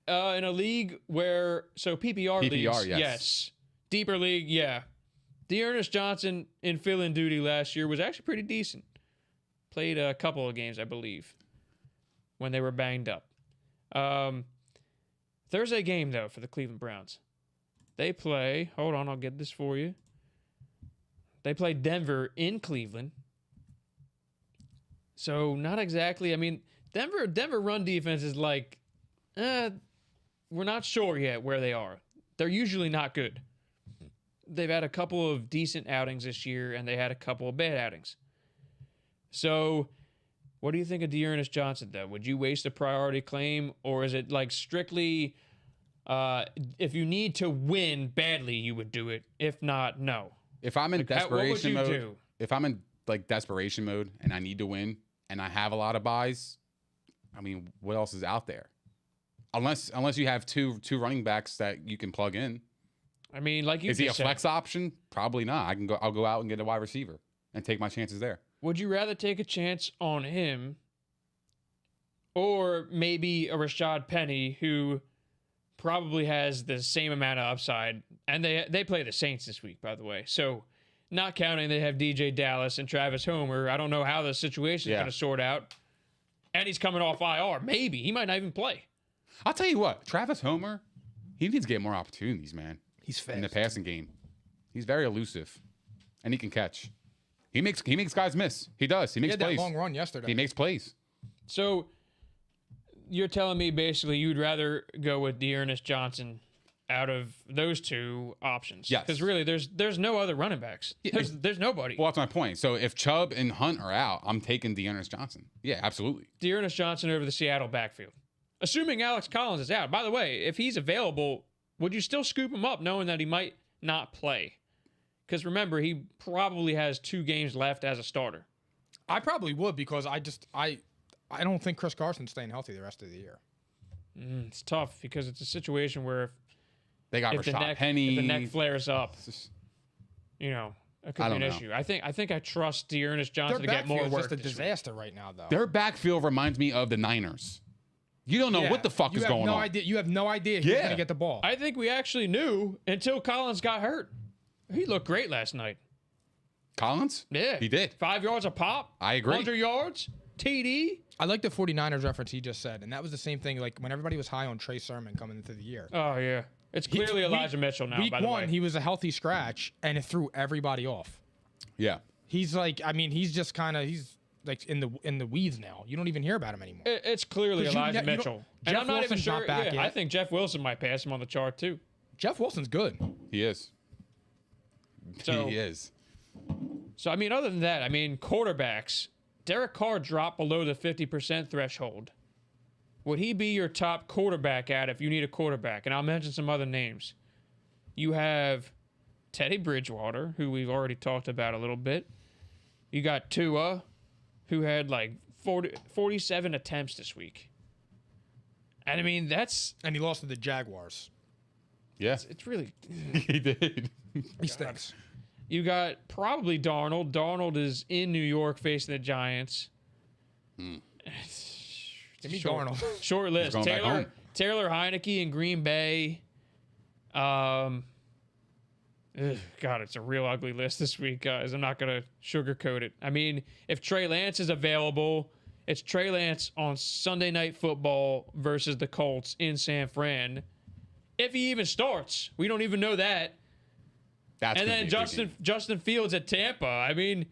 In a league where, so PPR leagues, yes. Deeper league, yeah. D'Ernest Johnson in fill-in duty last year was actually pretty decent. Played a couple of games, I believe, when they were banged up. Thursday game, though, for the Cleveland Browns. They play, hold on, I'll get this for you. They play Denver in Cleveland. So, not exactly, I mean, Denver run defense is like, we're not sure yet where they are. They're usually not good. They've had a couple of decent outings this year, and they had a couple of bad outings. So, what do you think of D'Ernest Johnson, though? Would you waste a priority claim, or is it like strictly, if you need to win badly, you would do it? If not, no. If I'm in Like, what would desperation you mode, do? if I'm in like desperation mode and I need to win and I have a lot of buys, I mean, what else is out there? Unless you have two running backs that you can plug in. I mean, like you Is he a just said, flex option? Probably not. I'll go out and get a wide receiver and take my chances there. would you rather take a chance on him or maybe a Rashad Penny who probably has the same amount of upside? And they play the Saints this week, by the way. So not counting they have DJ Dallas and Travis Homer. I don't know how the situation is going to sort out. And he's coming off IR. Maybe. He might not even play. I'll tell you what, Travis Homer, he needs to get more opportunities, man. He's fast. In the passing game. He's very elusive. And he can catch. He makes guys miss. He does. He makes had plays. that long run yesterday. He makes plays. So you're telling me basically you'd rather go with Dearness Johnson out of those two options? Yes. Because really, there's no other running backs. There's nobody. Well, that's my point. So if Chubb and Hunt are out, I'm taking Dearness Johnson. Yeah, absolutely. Dearness Johnson over the Seattle backfield. Assuming Alex Collins is out. By the way, if he's available, would you still scoop him up knowing that he might not play? Because remember, he probably has 2 games left as a starter. I probably would because I don't think Chris Carson's staying healthy the rest of the year. It's tough because it's a situation where They got if the Rashad Penny. if the neck flares up, It's just- you know, it could I be an don't know. issue. I think I trust Dearness Their Johnson to get more backfield's work. just a this week. disaster right now, though. Their backfield reminds me of the Niners. You don't know what the fuck is going on. Idea. You have no idea who's Yeah. going to get the ball. I think we actually knew until Collins got hurt. He looked great last night. Collins? Yeah. He did. 5 yards a pop. I agree. 100 yards. TD. I like the 49ers reference he just said, and that was the same thing like when everybody was high on Trey Sermon coming into the year. Oh, yeah. It's clearly Elijah Mitchell now, Week by the one, way. he was a healthy scratch, and it threw everybody off. Yeah. He's like, I mean, he's just kind of, he's like in the weeds now. You don't even hear about him anymore. It's clearly 'Cause you Elijah don't- Mitchell. And Jeff I'm not Wilson's even not sure. back Yeah, yet. I think Jeff Wilson might pass him on the chart, too. Jeff Wilson's good. He is. So- He is. So, I mean, other than that, I mean, quarterbacks. Derek Carr dropped below the 50% threshold. Would he be your top quarterback at if you need a quarterback? And I'll mention some other names. You have Teddy Bridgewater, who we've already talked about a little bit. You got Tua, who had like 47 attempts this week. And I mean, And he lost to the Jaguars. Yeah. it's really. He did. He stinks. You got probably Darnold. Darnold is in New York facing the Giants. Give me Short- Darnold. Short list. going back home. Taylor Heineke in Green Bay. God, it's a real ugly list this week, guys. I'm not going to sugarcoat it. I mean, if Trey Lance is available, it's Trey Lance on Sunday Night Football versus the Colts in San Fran. If he even starts, we don't even know that. That's And gonna then be a big game. Justin Fields at Tampa. I mean,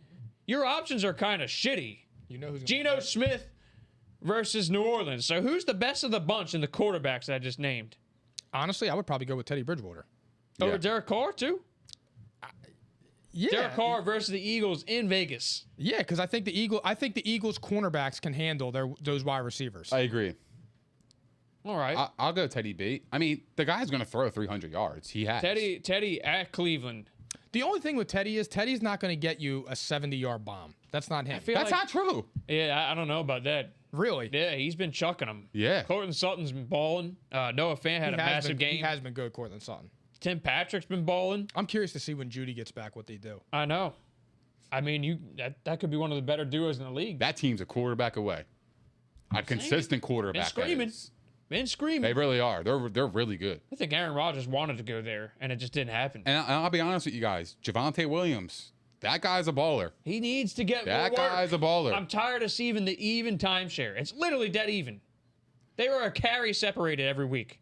your options are kind of shitty. You know who's Geno Smith versus New Orleans. So who's the best of the bunch in the quarterbacks that I just named? Honestly, I would probably go with Teddy Bridgewater. Over Yeah. Derek Carr, too? Yeah. Derek Carr versus the Eagles in Vegas. Yeah, because I think the Eagles cornerbacks can handle those wide receivers. I agree. All right. I'll go Teddy B. I mean, the guy's going to throw 300 yards. He has. Teddy at Cleveland. The only thing with Teddy is Teddy's not going to get you a 70-yard bomb. That's not him. feel That's like- not true. Yeah, I don't know about that. Really? Yeah, he's been chucking them. Yeah. Courtland Sutton's been balling. Noah Fant had a massive He game. has been good, Courtland Sutton. Tim Patrick's been balling. I'm curious to see when Judy gets back what they do. I know. I mean, that could be one of the better duos in the league. That team's a quarterback away. A consistent quarterback. that screaming. is. Been screaming. They really are. They're really good. I think Aaron Rodgers wanted to go there, and it just didn't happen. And I'll be honest with you guys. Javonte Williams, that guy's a baller. He needs to get That more work. guy's a baller. I'm tired of seeing the even timeshare. It's literally dead even. They were a carry separated every week.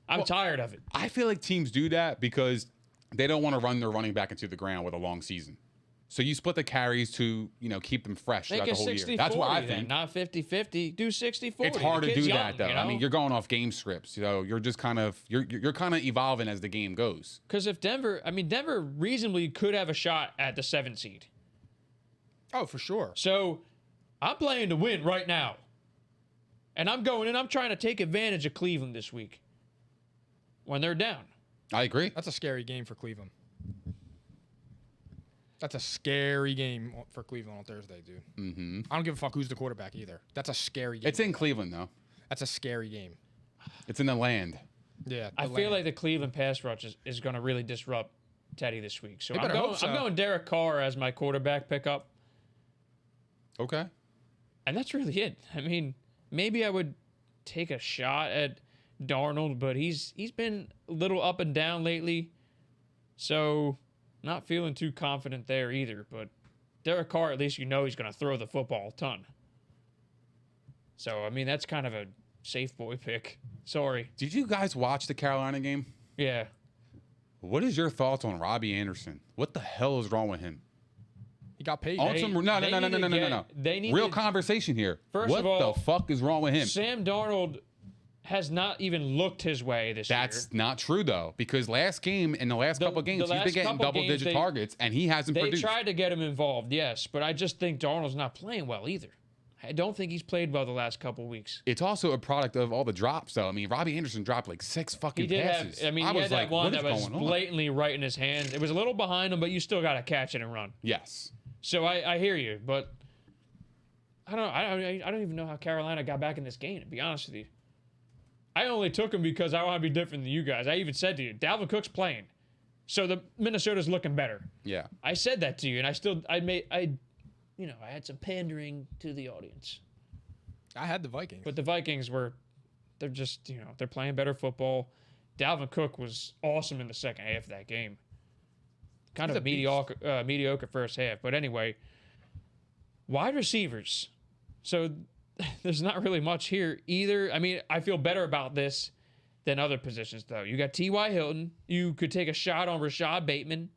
I'm tired of it. I feel like teams do that because they don't want to run their running back into the ground with a long season. So you split the carries to, keep them fresh Make throughout it the whole 60-40 year. That's what I then, think. not 50-50. Do 60-40. It's hard The to do kid's that young, though. you know? I mean, you're going off game scripts. So you're just kind of you're kind of evolving as the game goes. Because if Denver reasonably could have a shot at the 7th seed. Oh, for sure. So I'm playing to win right now. And I'm going in. I'm trying to take advantage of Cleveland this week when they're down. I agree. That's a scary game for Cleveland. That's a scary game for Cleveland on Thursday, dude. Mm-hmm. I don't give a fuck who's the quarterback either. That's a scary game. It's in Cleveland, though. That's a scary game. It's in the land. Yeah. I feel like the Cleveland pass rush is going to really disrupt Teddy this week. So They I'm better hope so. going Derek Carr as my quarterback pickup. Okay. And that's really it. I mean, maybe I would take a shot at Darnold, but he's been a little up and down lately. So not feeling too confident there either. But Derek Carr, at least you know he's going to throw the football a ton. So, I mean, that's kind of a safe boy pick. Sorry. Did you guys watch the Carolina game? Yeah. What is your thoughts on Robbie Anderson? What the hell is wrong with him? he got paid. On They- some, no. they need Real to- conversation here. First What of all, the fuck is wrong with him? Sam Darnold has not even looked his way this year. That's not true though, because last game in the last couple of games, he's last been getting couple double-digit games, targets, and he hasn't They produced. tried to get him involved, yes, but I just think Darnold's not playing well either. I don't think he's played well the last couple weeks. It's also a product of all the drops, though. I mean, Robbie Anderson dropped like 6 fucking He did passes. have, I mean, I he was had that like, one what that is was going on? blatantly right in his hands. It was a little behind him, but you still got to catch it and run. Yes. So I hear you, but I don't even know how Carolina got back in this game, to be honest with you. I only took him because I want to be different than you guys. I even said to you, Dalvin Cook's playing. So the Minnesota's looking better. Yeah. I said that to you, and I had some pandering to the audience. I had the Vikings. But the Vikings they're just, they're playing better football. Dalvin Cook was awesome in the second half of that game. Kind He's of a a mediocre first half. But anyway, wide receivers. So there's not really much here either. I mean, I feel better about this than other positions, though. You got T.Y. Hilton. You could take a shot on Rashad Bateman.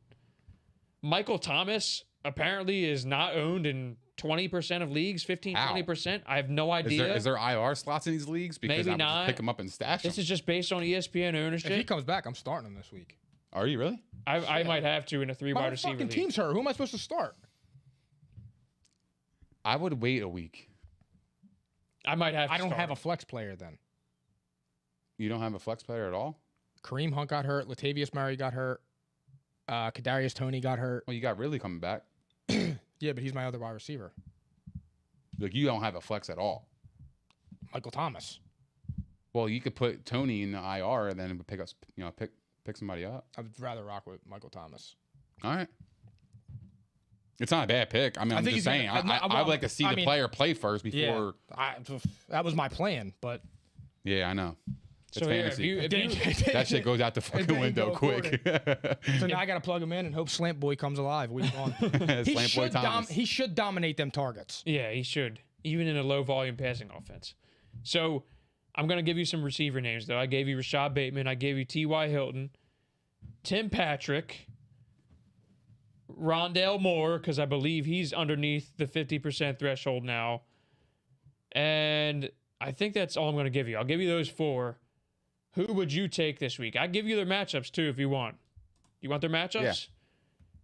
Michael Thomas apparently is not owned in 20% of leagues, 15, How? 20%. I have no idea. Is there IR slots in these leagues? Because Maybe I would not. just pick them up and stash them. This is just based on ESPN ownership. If he comes back, I'm starting him this week. Are you really? I might have to in a 3 My wide receiver fucking league. team's hurt. Who am I supposed to start? I would wait a week. I might have to I don't start have a him. flex player then. You don't have a flex player at all? Kareem Hunt got hurt. Latavius Murray got hurt. Kadarius Toney got hurt. Well, you got Ridley coming back. Yeah, but he's my other wide receiver. Like, you don't have a flex at all. Michael Thomas. Well, you could put Tony in the IR and then pick up, pick somebody up. I would rather rock with Michael Thomas. All right. It's not a bad pick. I mean, I I'm think just he's saying. gonna- I would like to see I the mean, player play first before. That was my plan, but Yeah, I know. It's So here, fantasy. if you That shit goes out the fucking didn't window go quick. so now I got to plug him in and hope Slant Boy comes alive week one. Slant Boy Thomas. He should dominate them targets. yeah, he should, even in a low volume passing offense. So I'm gonna give you some receiver names though. I gave you Rashad Bateman. I gave you T.Y. Hilton, Tim Patrick, Rondale Moore, because I believe he's underneath the 50% threshold now. And I think that's all I'm going to give you. I'll give you those 4. Who would you take this week? I give you their matchups too if you want. You want their matchups? Yeah.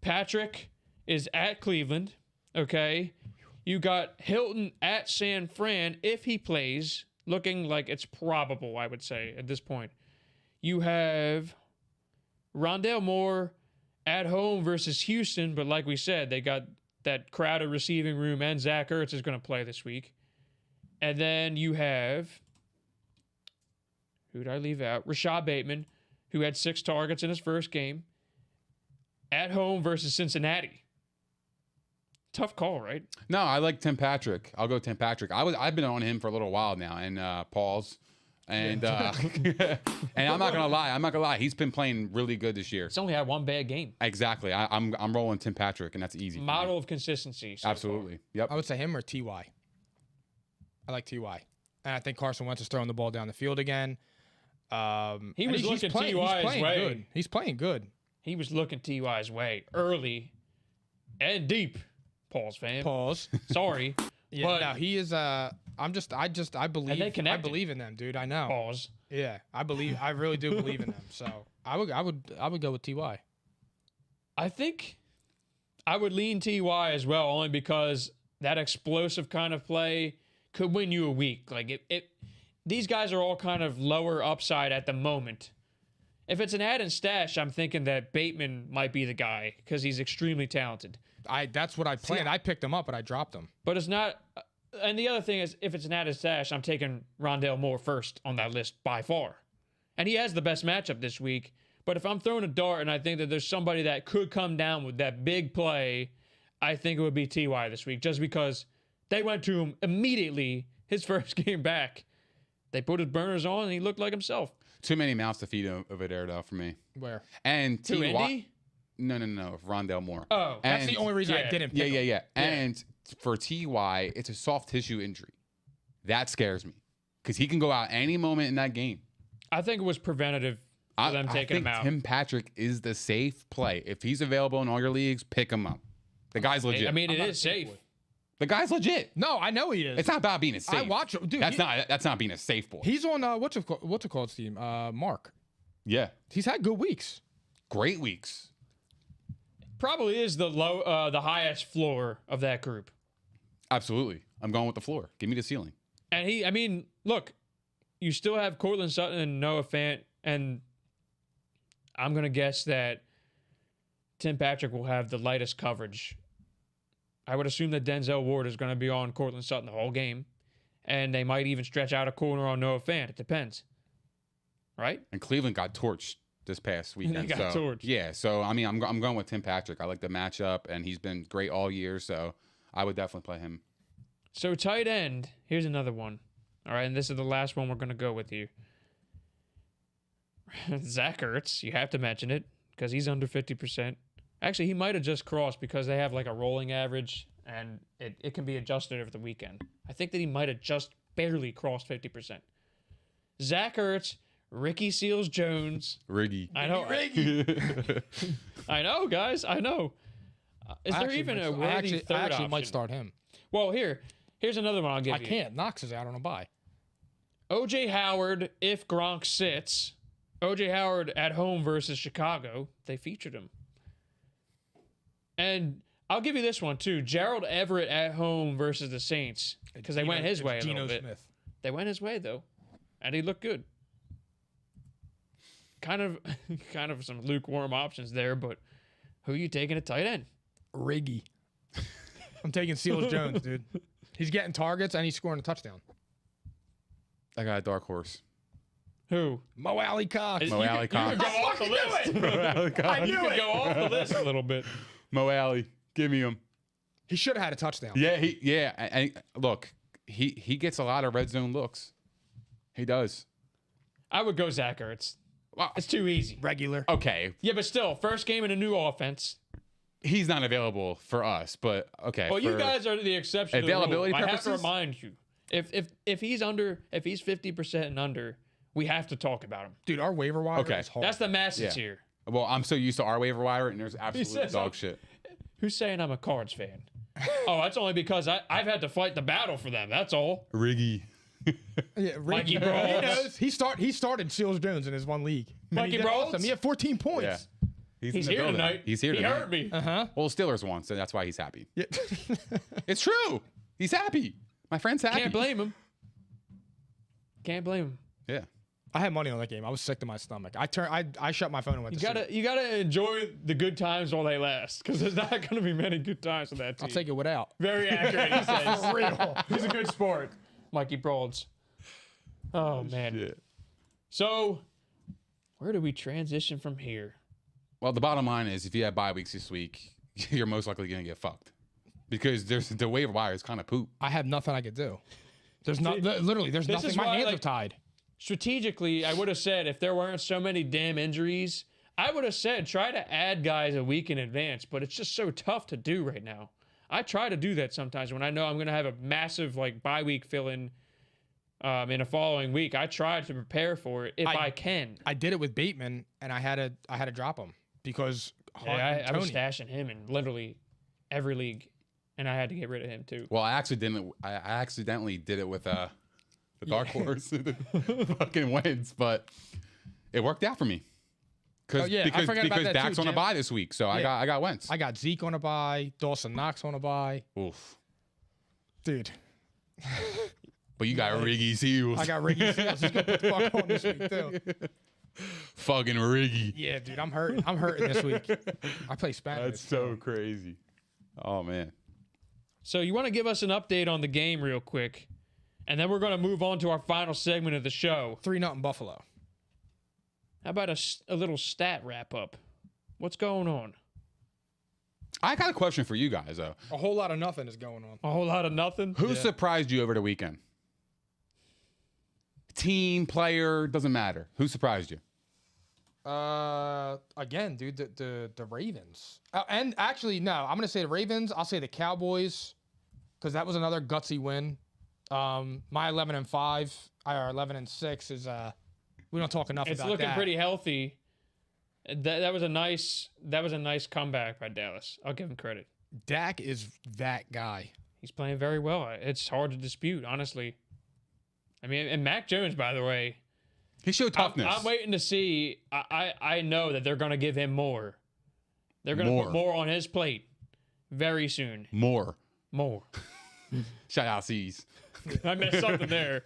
Patrick is at Cleveland. Okay. You got Hilton at San Fran if he plays, looking like it's probable, I would say, at this point. You have Rondale Moore at home versus Houston, but like we said, they got that crowded receiving room, and Zach Ertz is going to play this week. And then you have, who did I leave out? Rashad Bateman, who had 6 targets in his first game, at home versus Cincinnati. Tough call, right? No, I like Tim Patrick. I'll go Tim Patrick. I've been on him for a little while now, and Paul's, and and I'm not gonna lie. He's been playing really good this year. It's only had one bad game. Exactly. I'm rolling Tim Patrick, and that's easy. for me. Model of consistency. so Absolutely. Yep. I would say him or Ty. I like Ty, and I think Carson Wentz is throwing the ball down the field again. He And was he's looking playing- T.Y.'s he's playing way. good. He's playing good. He was looking T.Y.'s way early and deep. Pause, fam. Pause. Sorry. Yeah, But- no, he is. I believe. they I connected. believe in them, dude. I know. Pause. Yeah, I believe. I really do believe in them. So I would go with Ty. I think I would lean Ty as well, only because that explosive kind of play could win you a week. Like these guys are all kind of lower upside at the moment. If it's an add and stash, I'm thinking that Bateman might be the guy because he's extremely talented. That's what I planned. I picked him up, but I dropped him. But it's not. And the other thing is, if it's an add and stash, I'm taking Rondale Moore first on that list by far. And he has the best matchup this week. But if I'm throwing a dart and I think that there's somebody that could come down with that big play, I think it would be T.Y. this week, just because they went to him immediately his first game back. They put his burners on and he looked like himself. Too many mouths to feed over there, though, for me. Where? And To T.Y. Indy? No. Rondale Moore. Oh, That's And- the only reason I yeah. didn't pick him. Yeah. And for T.Y., it's a soft tissue injury. That scares me because he can go out any moment in that game. I think it was preventative for them taking him think out. Tim Patrick is the safe play. If he's available in all your leagues, pick him up. The guy's legit. I mean, I'm it not is a safe safe. boy. the guy's legit. No, I know he is. It's not about being a safe. I watch him. Dude, That's not being a safe boy. he's on what's it called team? Mark. Yeah. He's had good weeks. Great weeks. Probably is the highest floor of that group. Absolutely. I'm going with the floor. Give me the ceiling. And look, you still have Cortland Sutton and Noah Fant, and I'm going to guess that Tim Patrick will have the lightest coverage. I would assume that Denzel Ward is going to be on Cortland Sutton the whole game, and they might even stretch out a corner on Noah Fant. It depends. Right? And Cleveland got torched this past weekend. got torched. Yeah. So, I mean, I'm going with Tim Patrick. I like the matchup, and he's been great all year. So, I would definitely play him. So tight end, here's another one. All right, and this is the last one we're going to go with here. Zach Ertz, you have to mention it because he's under 50%. Actually, he might have just crossed because they have like a rolling average and it can be adjusted over the weekend. I think that he might have just barely crossed 50%. Zach Ertz, Ricky Seals-Jones. Riggy. I know. I know, guys. I know. Is there even a worthy third I actually option? might start him. Well, here's another one I'll give I you. can't. Knox is out on a bye. O.J. Howard, if Gronk sits. O.J. Howard at home versus Chicago. They featured him. And I'll give you this one, too. Gerald Everett at home versus the Saints. Because they went his way a Geno little bit. Smith. They went his way, though. And he looked good. Kind of some lukewarm options there, but who are you taking at tight end? Riggy. I'm taking Seals-Jones, dude. He's getting targets and he's scoring a touchdown. I got a dark horse. Who? Mo Alley Cox. Mo Alley Cox. You could go off the list. You could go off the list a little bit. Mo Alley. Give me him. He should have had a touchdown. Yeah. And look, he gets a lot of red zone looks. He does. I would go Zach Ertz. Well, It's too easy. Regular. okay. Yeah, but still, first game in a new offense. He's not available for us, but okay. Well, you for- guys are the exception to the Availability rule. I have to purposes? remind you. If he's 50% and under, we have to talk about him. Dude, our waiver wire Okay. is hard. That's the message Yeah. here. Well, I'm so used to our waiver wire, and there's absolute says dog so. shit. Who's saying I'm a Cards fan? Oh, that's only because I've had to fight the battle for them. That's all. Riggy. Yeah, Mikey he Brawls. knows. He started Seals-Jones in his one league. And Mikey he did Brawls? awesome. He had 14 Yeah. points. He's He's in the here building. tonight. He's here He tonight. hurt me. Well, Steelers won, so that's why he's happy. Yeah. It's true. He's happy. My friend's happy. Can't blame him. Can't blame him. Yeah. I had money on that game. I was sick to my stomach. I shut my phone and went You to sleep. gotta you gotta enjoy the good times while they last, because there's not gonna be many good times with that team. I'll take it without. Very accurate. He says. For real. He's a good sport, Mikey Brawls. Oh man. Shit. So, where do we transition from here? Well, the bottom line is, if you have bye weeks this week, you're most likely going to get fucked because the waiver wire is kind of poop. I have nothing I could do. There's not literally. There's This nothing. is My why, hands like- are tied. Strategically, I would have said if there weren't so many damn injuries, I would have said try to add guys a week in advance, but it's just so tough to do right now. I try to do that sometimes when I know I'm going to have a massive like bye week fill in a following week. I try to prepare for it if I can. I did it with Bateman, and I had to drop him because Hart Yeah, and I was Tony. stashing him in literally every league, and I had to get rid of him too. Well, I accidentally did it with the dark horse, the fucking wins, but it worked out for me. Oh, yeah, I because forgot about that Dak's too, on a Jim. bye this week, so Yeah. I got Wentz. I got Zeke on a bye. Dawson Knox on a bye. Oof. Dude, But you got Riggy Seals. I got Ricky Seals. He's gonna put the fuck on this week too. Fucking Riggy. Yeah, dude, I'm hurting. I'm hurting this week. I play Spanish. That's so crazy. Oh, man. So you want to give us an update on the game real quick, and then we're going to move on to our final segment of the show. 3-0 Buffalo. How about a little stat wrap up? What's going on? I got a question for you guys, though. A whole lot of nothing is going on. A whole lot of nothing. Who surprised you over the weekend? Team, player, doesn't matter. Who surprised you? Again, dude, the Ravens. And actually, no, I'm gonna say the Ravens. I'll say the Cowboys, because that was another gutsy win. My 11-5, or 11-6 is we don't talk enough It's about looking that. pretty healthy. That was a nice comeback by Dallas. I'll give him credit. Dak is that guy. He's playing very well. It's hard to dispute, honestly. I mean, and Mac Jones, by the way, He showed toughness. I'm waiting to see. I know that they're going to give him more. They're going to put more on his plate very soon. More. Shout out C's. I missed something there.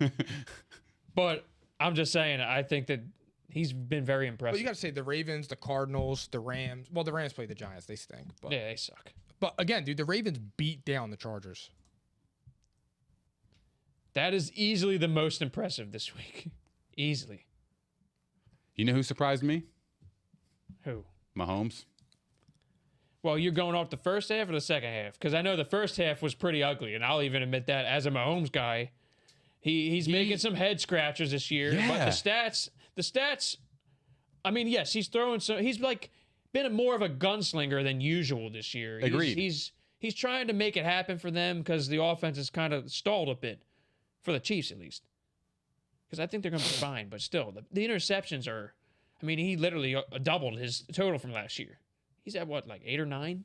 But I'm just saying, I think that he's been very But impressive. you got to say the Ravens, the Cardinals, the Rams. Well, the Rams play the Giants. They stink. But, Yeah, they suck. but again, dude, the Ravens beat down the Chargers. That is easily the most impressive this week. Easily. You know who surprised me? Who? Mahomes. Well, you're going off the first half or the second half? Because I know the first half was pretty ugly, and I'll even admit that as a Mahomes guy. He's making some head scratchers this year. But Yeah. the stats, I mean, yes, he's throwing some. He's like been more of a gunslinger than usual this year. Agreed. He's trying to make it happen for them because the offense is kind of stalled a bit, for the Chiefs at least. Because I think they're going to be fine, but still, the interceptions are. I mean, he literally doubled his total from last year. He's at what, like 8 or 9?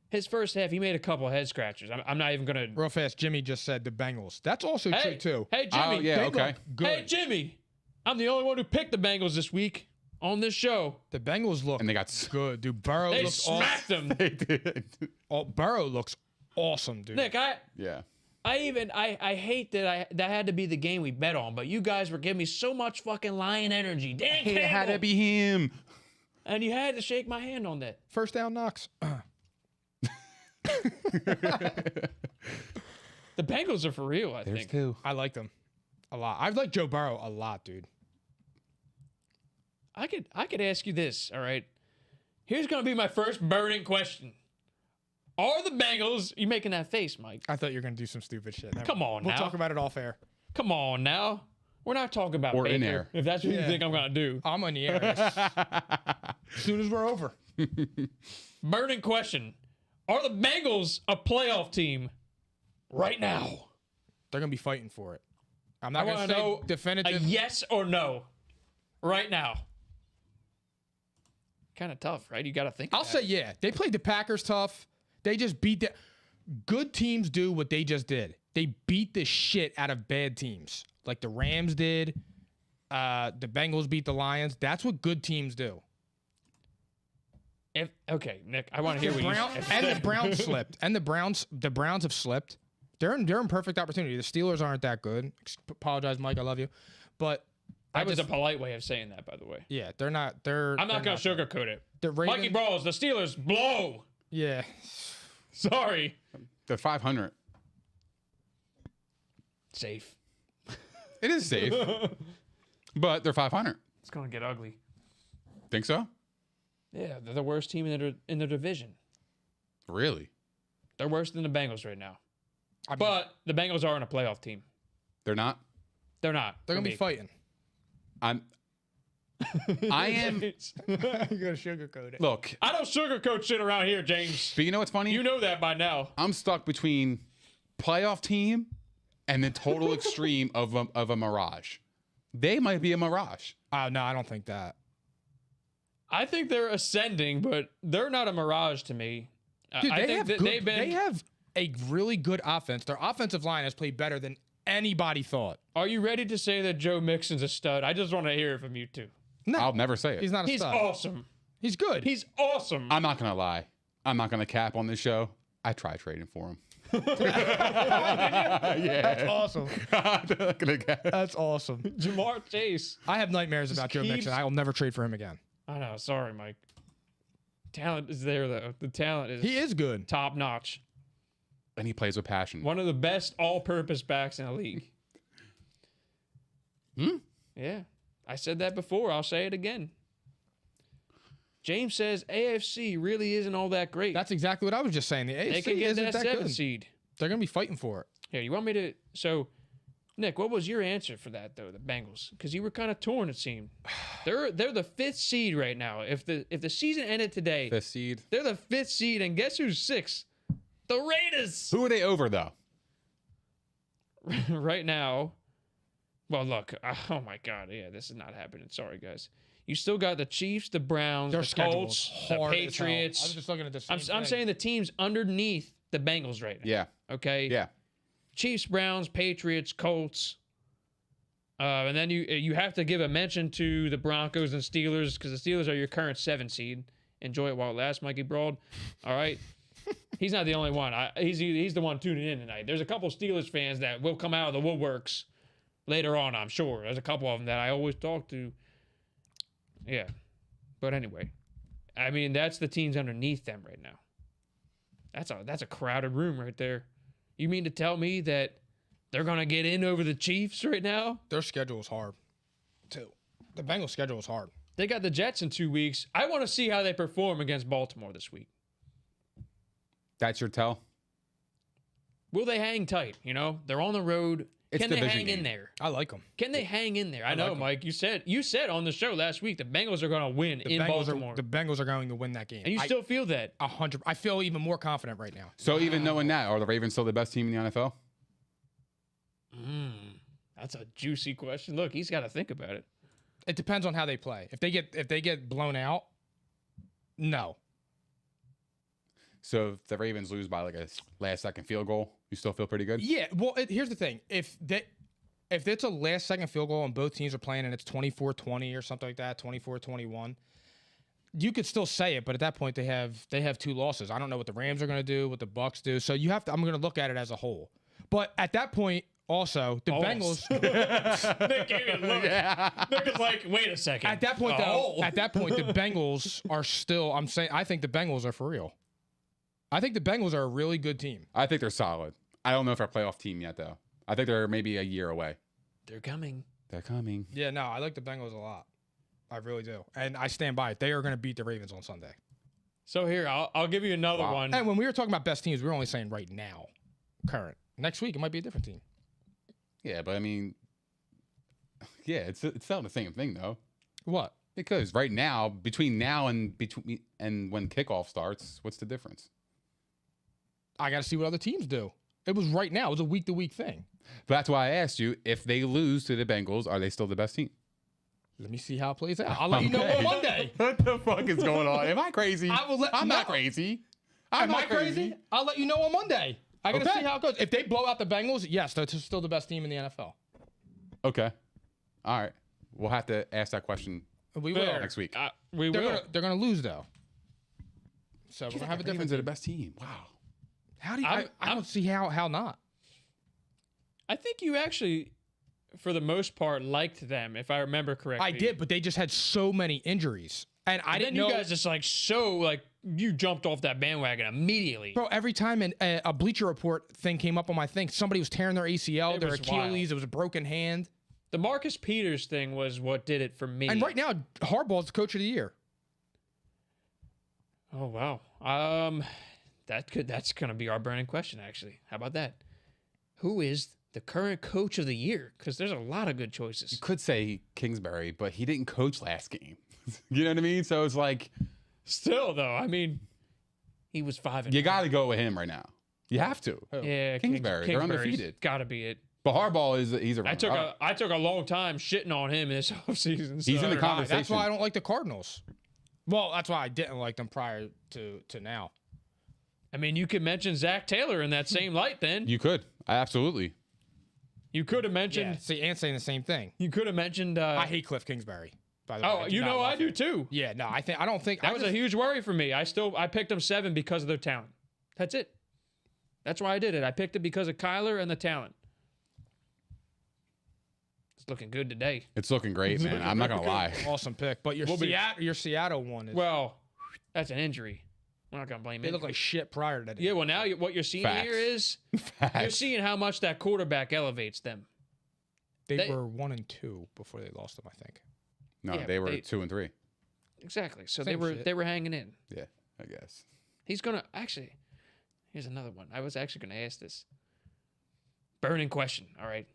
His first half, he made a couple of head scratchers. I'm not even going to. Real fast, Jimmy just said the Bengals. That's also true, too. Hey, Jimmy. Oh, yeah, They okay. look good. Hey, Jimmy. I'm the only one who picked the Bengals this week on this show. The Bengals look And they got good, dude. Burrow They looks awesome. smacked them. They did. Burrow looks awesome, dude. Nick, Yeah. I hate that that had to be the game we bet on, but you guys were giving me so much fucking lion energy. Dan It had Campbell. to be him. And you had to shake my hand on that. First down knocks. The Bengals are for real, I There's think. two. I like them a lot. I've liked Joe Burrow a lot, dude. I could ask you this, all right? Here's going to be my first burning question. Are the Bengals, you making that face, Mike? I thought you were going to do some stupid shit. Never Come mind. on We'll now. talk about it off air. Come on now. We're not talking about Or Baker, in air. if that's what you Yeah. think I'm going to do. I'm on the air as soon as we're over. Burning question. Are the Bengals a playoff team right now? They're going to be fighting for it. I'm I not going want to to say know a definitive. yes or no right now. Kind of tough, right? You got to think. I'll about say it. yeah. They played the Packers tough. They just beat the good teams do what they just did. They beat the shit out of bad teams, like the Rams did. The Bengals beat the Lions. That's what good teams do. Okay, Nick, I want to hear what you And the Browns slipped. And the Browns have slipped. They're in perfect opportunity. The Steelers aren't that good. Apologize, Mike. I love you, but That was a polite way of saying that, by the way. yeah, they're not. I'm not going to sugarcoat it. The Ravens, Mikey Brawls, the Steelers blow. Yeah, Sorry. They're 500. Safe. It is safe. But they're 500. It's going to get ugly. Think so? Yeah, they're the worst team in their division. Really? They're worse than the Bengals right now. I mean, But the Bengals aren't a playoff team. They're not? They're not. they're for gonna be me. fighting. I am. You're gonna sugarcoat it. Look, I don't sugarcoat shit around here, James. but you know what's funny? You know that by now. I'm stuck between playoff team and the total extreme of a mirage. They might be a mirage. Oh no, I don't think that. I think they're ascending, but they're not a mirage to me. Dude, I think that they've been. they have a really good offense. Their offensive line has played better than anybody thought. Are you ready to say that Joe Mixon's a stud? I just want to hear it from you two. No, I'll never say it. he's not a He's stud. awesome. He's good. He's awesome. I'm not going to lie. I'm not going to cap on this show. I tried trading for him. Yeah. That's awesome. That's That's awesome. Jamar Chase. I have nightmares about Joe keeps- Mixon. I will never trade for him again. I know. Sorry, Mike. Talent is there though. The talent is He is good. top notch. And he plays with passion. One of the best all-purpose backs in the league. Yeah, I said that before. I'll say it again. James says AFC really isn't all that great. That's exactly what I was just saying. The they AFC can get isn't that that 7th good. seed. They're going to be fighting for it. Here, you want me to? So, Nick, what was your answer for that though? The Bengals, because you were kind of torn. It seemed they're the 5th seed right now. If the season ended today, The seed. they're the 5th seed, and guess who's 6th? The Raiders. Who are they over though? Right now. Well, look. Oh my God. Yeah, this is not happening. Sorry, guys. You still got the Chiefs, the Browns, Their the schedule Colts, is the hard as hell. Patriots. I was just looking at this. I'm saying the teams underneath the Bengals right now. Yeah. Okay. Yeah. Chiefs, Browns, Patriots, Colts. And then you have to give a mention to the Broncos and Steelers because the Steelers are your current 7 seed. Enjoy it while it lasts, Mikey Broad. All right. He's not the only one. He's the one tuning in tonight. There's a couple Steelers fans that will come out of the woodworks later on, I'm sure. There's a couple of them that I always talk to. Yeah. But anyway, I mean, that's the teams underneath them right now. That's a crowded room right there. You mean to tell me that they're going to get in over the Chiefs right now? Their schedule is hard, too. The Bengals' schedule is hard. They got the Jets in 2 weeks. I want to see how they perform against Baltimore this week. That's your tell. Will they hang tight? You know, they're on the road. It's Can they division hang in game. there? I like them. Can they hang in there? I like know, 'em. Mike. You said on the show last week the Bengals are going to win in Baltimore, The Bengals are going to win that game. and you still feel that. 100. I feel even more confident right now. So even knowing that, are the Ravens still the best team in the NFL? That's a juicy question. Look, he's got to think about it. It depends on how they play. If they get blown out, no. So if the Ravens lose by like a last-second field goal, you still feel pretty good? Yeah. Well, here's the thing. If it's a last-second field goal and both teams are playing and it's 24-20 or something like that, 24-21, you could still say it. But at that point, they have 2 losses. I don't know what the Rams are going to do, what the Bucks do. So I'm going to look at it as a whole. But at that point, also the Bengals. Nick gave me a look. Nick was like, "Wait a second." At that point, though, the Bengals are still. I think the Bengals are for real. I think the Bengals are a really good team. I think they're solid. I don't know if they're a playoff team yet, though. I think they're maybe a year away. They're coming. They're coming. Yeah, no, I like the Bengals a lot. I really do, and I stand by it. They are going to beat the Ravens on Sunday. So here, I'll give you another Wow. one. And when we were talking about best teams, we were only saying right now, current. Next week, it might be a different team. Yeah, but I mean, yeah, it's still the same thing, though. What? Because right now, between now and when kickoff starts, what's the difference? I got to see what other teams do. It was right now. It was a week-to-week thing. But that's why I asked you, if they lose to the Bengals, are they still the best team? Let me see how it plays out. I'll let you know on Monday. What the fuck is going on? Am I crazy? I'm not no. crazy. Am I crazy? I'll let you know on Monday. I got to Okay. see how it goes. If they blow out the Bengals, yes, they're still the best team in the NFL. Okay. All right. We'll have to ask that question We Fair. will. next week. We will. They're gonna lose though. So we're gonna have a different. Ravens are the best team. Wow. How do you? I'm- I don't see how not. I think you actually, for the most part, liked them, if I remember correctly. I did, but they just had so many injuries, and I And didn't then know. you guys just you jumped off that bandwagon immediately. Bro, every time a Bleacher Report thing came up on my thing, somebody was tearing their ACL, It their was Achilles, wild. it was a broken hand. The Marcus Peters thing was what did it for me. And right now, Harbaugh's the coach of the year. Oh wow. That's gonna be our burning question actually. How about that? Who is the current coach of the year? Because there's a lot of good choices. You could say Kingsbury, but he didn't coach last game. You know what I mean? So it's like, Still though, I mean, he was 5-0. you got to go with him right now. You have to. Yeah, Kingsbury. They're undefeated. Got to be it. But Harbaugh he's a I took a long time shitting on him this offseason. He's in the conversation. That's why I don't like the Cardinals. Well, that's why I didn't like them prior to now. I mean, you could mention Zach Taylor in that same light. Then You could. Absolutely. you could have mentioned. Yeah, see, Ant's saying the same thing. You could have mentioned. I hate Cliff Kingsbury. By the way, Oh, do you not know I love do him. too. Yeah, no, I don't think That was a huge worry for me. I picked them 7 because of their talent. That's it. That's why I did it. I picked it because of Kyler and the talent. It's looking good today. It's looking great, man. I'm not gonna lie. Awesome pick. But your Seattle one is. Well, that's an injury. We're not gonna blame they it. look like shit prior to that. Yeah, well, now what you're seeing Facts. here is Facts. you're seeing how much that quarterback elevates them. They were 1-2 before they lost them, I think. No, Yeah, they were they- 2 and 3. Exactly. So Same shit. they were hanging in. Yeah, I guess. He's gonna actually. Here's another one. I was actually gonna ask this. Burning question. All right.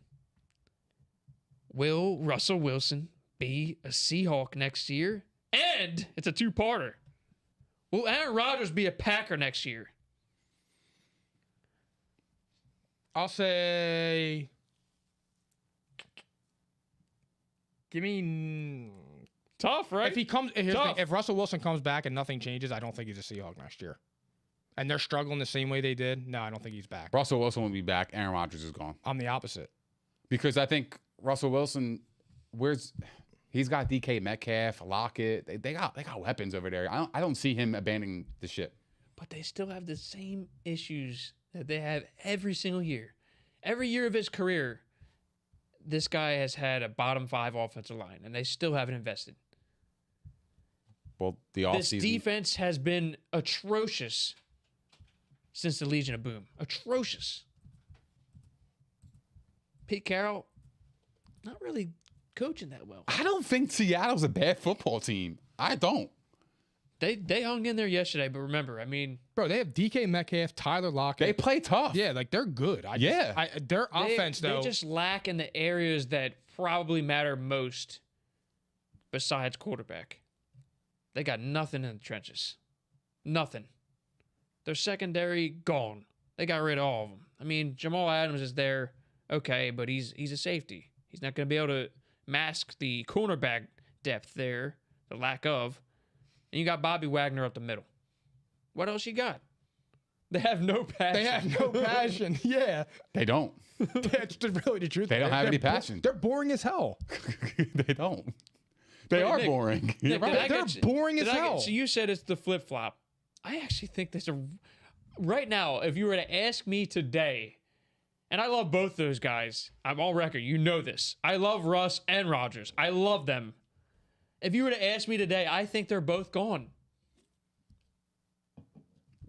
Will Russell Wilson be a Seahawk next year? And it's a two-parter. Will Aaron Rodgers be a Packer next year? I'll say. Give me. Tough, right? If he comes, here's the Tough. thing, if Russell Wilson comes back and nothing changes, I don't think he's a Seahawk next year. And they're struggling the same way they did. No, I don't think he's back. Russell Wilson will be back. Aaron Rodgers is gone. I'm the opposite. Because I think Russell Wilson, he's got DK Metcalf, Lockett. They got weapons over there. I don't see him abandoning the ship. But they still have the same issues that they have every single year. Every year of his career, this guy has had a bottom 5 offensive line, and they still haven't invested. Well, the This offseason. defense has been atrocious since the Legion of Boom. Atrocious. Pete Carroll, not really coaching that well. I don't think Seattle's a bad football team. I don't. They hung in there yesterday, but remember, I mean, Bro, they have DK Metcalf, Tyler Lockett. They play tough. Yeah, like they're good. Yeah. Their offense, though. they just lack in the areas that probably matter most besides quarterback. They got nothing in the trenches. Nothing. Their secondary, gone. They got rid of all of them. I mean, Jamal Adams is there, okay, but he's a safety. He's not going to be able to mask the cornerback depth there, the lack of. And you got Bobby Wagner up the middle. What else you got? They have no passion. They have no passion. Yeah. They don't. That's really the truth. They don't have They're any passion. They're boring as hell. They don't. They Wait, are Nick, boring. Nick, right. did I They're get you- boring did as I get- hell. So you said it's the flip flop. I actually think there's a. Right now, if you were to ask me today, and I love both those guys, I'm on record. You know this. I love Russ and Rodgers. I love them. If you were to ask me today, I think they're both gone.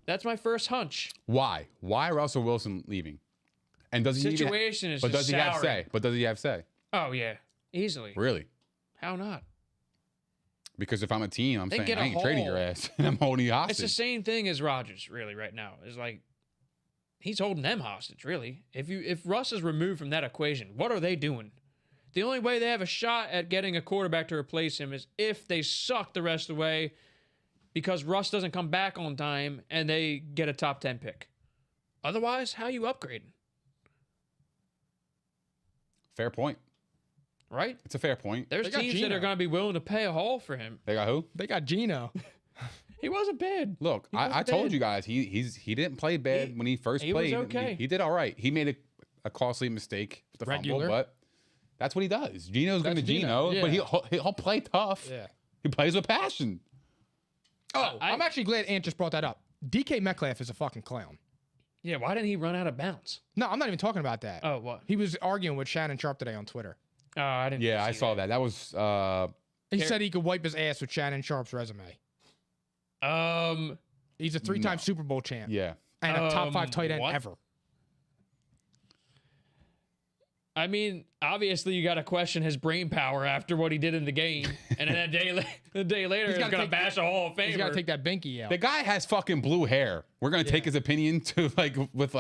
That's my first hunch. Why? Why Russell Wilson leaving? And does he Situation is But just does he have souring. say? But does he have say? Oh yeah, easily. Really? How not? Because if I'm a team, I'm They saying get I a ain't trading your haul. ass, and I'm holding you It's the hostage. same thing as Rodgers, really, right now. It's like he's holding them hostage, really. If Russ is removed from that equation, what are they doing? The only way they have a shot at getting a quarterback to replace him is if they suck the rest of the way because Russ doesn't come back on time and they get a top 10 pick. Otherwise, how are you upgrading? Fair point. Right? It's a fair point. There's They got teams that Geno. are going to be willing to pay a haul for him. They got who? They got Geno. He wasn't bad. Look, I wasn't told bad. you guys he didn't play bad when he first he was played. okay. He did all right. He made a costly mistake with the Regular. fumble, but that's what he does. Geno's going to That's Geno, Geno, but yeah. he'll play tough. Yeah. He plays with passion. Oh, I'm actually glad Ant just brought that up. DK Metcalf is a fucking clown. Yeah, why didn't he run out of bounds? No, I'm not even talking about that. Oh, what? He was arguing with Shannon Sharp today on Twitter. Oh, I didn't. Yeah, I see saw that. That was He said he could wipe his ass with Shannon Sharp's resume. He's a 3-time Super Bowl champ yeah. and a top 5 tight end what? ever. I mean, obviously, you got to question his brain power after what he did in the game, and then a day later, he's gotta going to take- bash a Hall of Famer. He's got to take that binky out. The guy has fucking blue hair. We're gonna take his opinion to with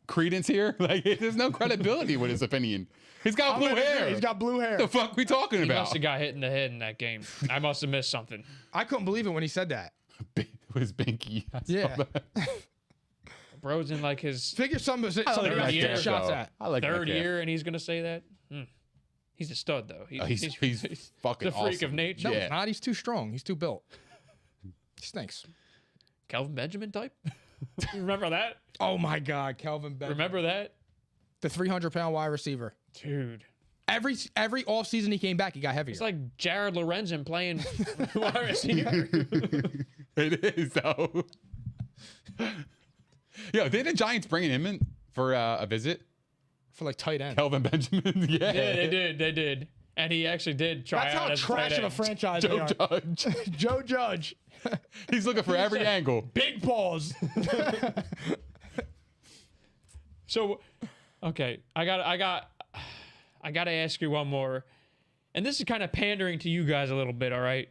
credence here. Like there's no credibility with his opinion. He's got blue hair. He's got blue hair. What the fuck we talking He about? must have got hit in the head in that game. I must have missed something. I couldn't believe it when he said that. It was Binky. I saw Yeah. that. Bro's in like his Figure something I like to Metcalf, get though. shots at. I like third Metcalf. year, and he's going to say that. He's a stud, though. He's fucking the freak awesome. of nature. No, Yeah. he's not. He's too strong. He's too built. He stinks. Kelvin Benjamin type. You remember that? Oh my God, Kelvin Benjamin. Remember that, the 300-pound wide receiver. dude? Every offseason he came back, he got heavier. It's like Jared Lorenzen playing wide receiver. It is though. Yo, did the Giants bring him in for a visit? For like tight end. Kelvin Benjamin. Yeah. Yeah, they did. And he actually did try That's out how as a trash tight of a end. franchise Joe they are. Judge. Joe Judge. He's looking for every angle. Big paws. So, okay, I got to ask you one more, and this is kind of pandering to you guys a little bit. All right,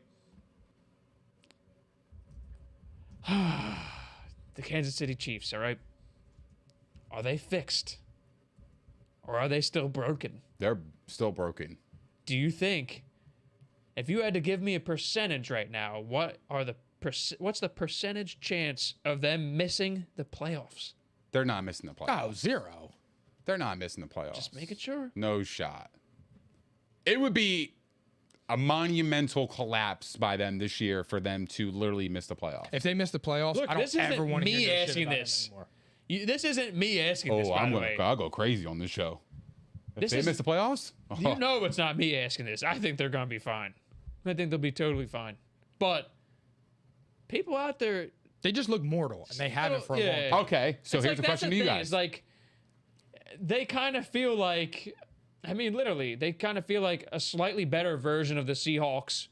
the Kansas City Chiefs. All right, are they fixed, or are they still broken? They're still broken. Do you think, if you had to give me a percentage right now, what's the percentage chance of them missing the playoffs? They're not missing the playoffs. Oh, 0. They're not missing the playoffs. Just making sure. No shot. It would be a monumental collapse by them this year for them to literally miss the playoffs. If they miss the playoffs, Look, I don't this isn't ever want to me hear no shit asking about this. them anymore. This isn't me asking this, Oh, by the way. I'll go crazy on this show. If This they is- miss the playoffs? You know it's not me asking this. I think they're going to be fine. I think they'll be totally fine. But people out there... They just look mortal, and they haven't for a long Yeah. time. Okay, so It's here's the that's question to you thing, guys. is, like, they kind of feel like... I mean, literally, they kind of feel like a slightly better version of the Seahawks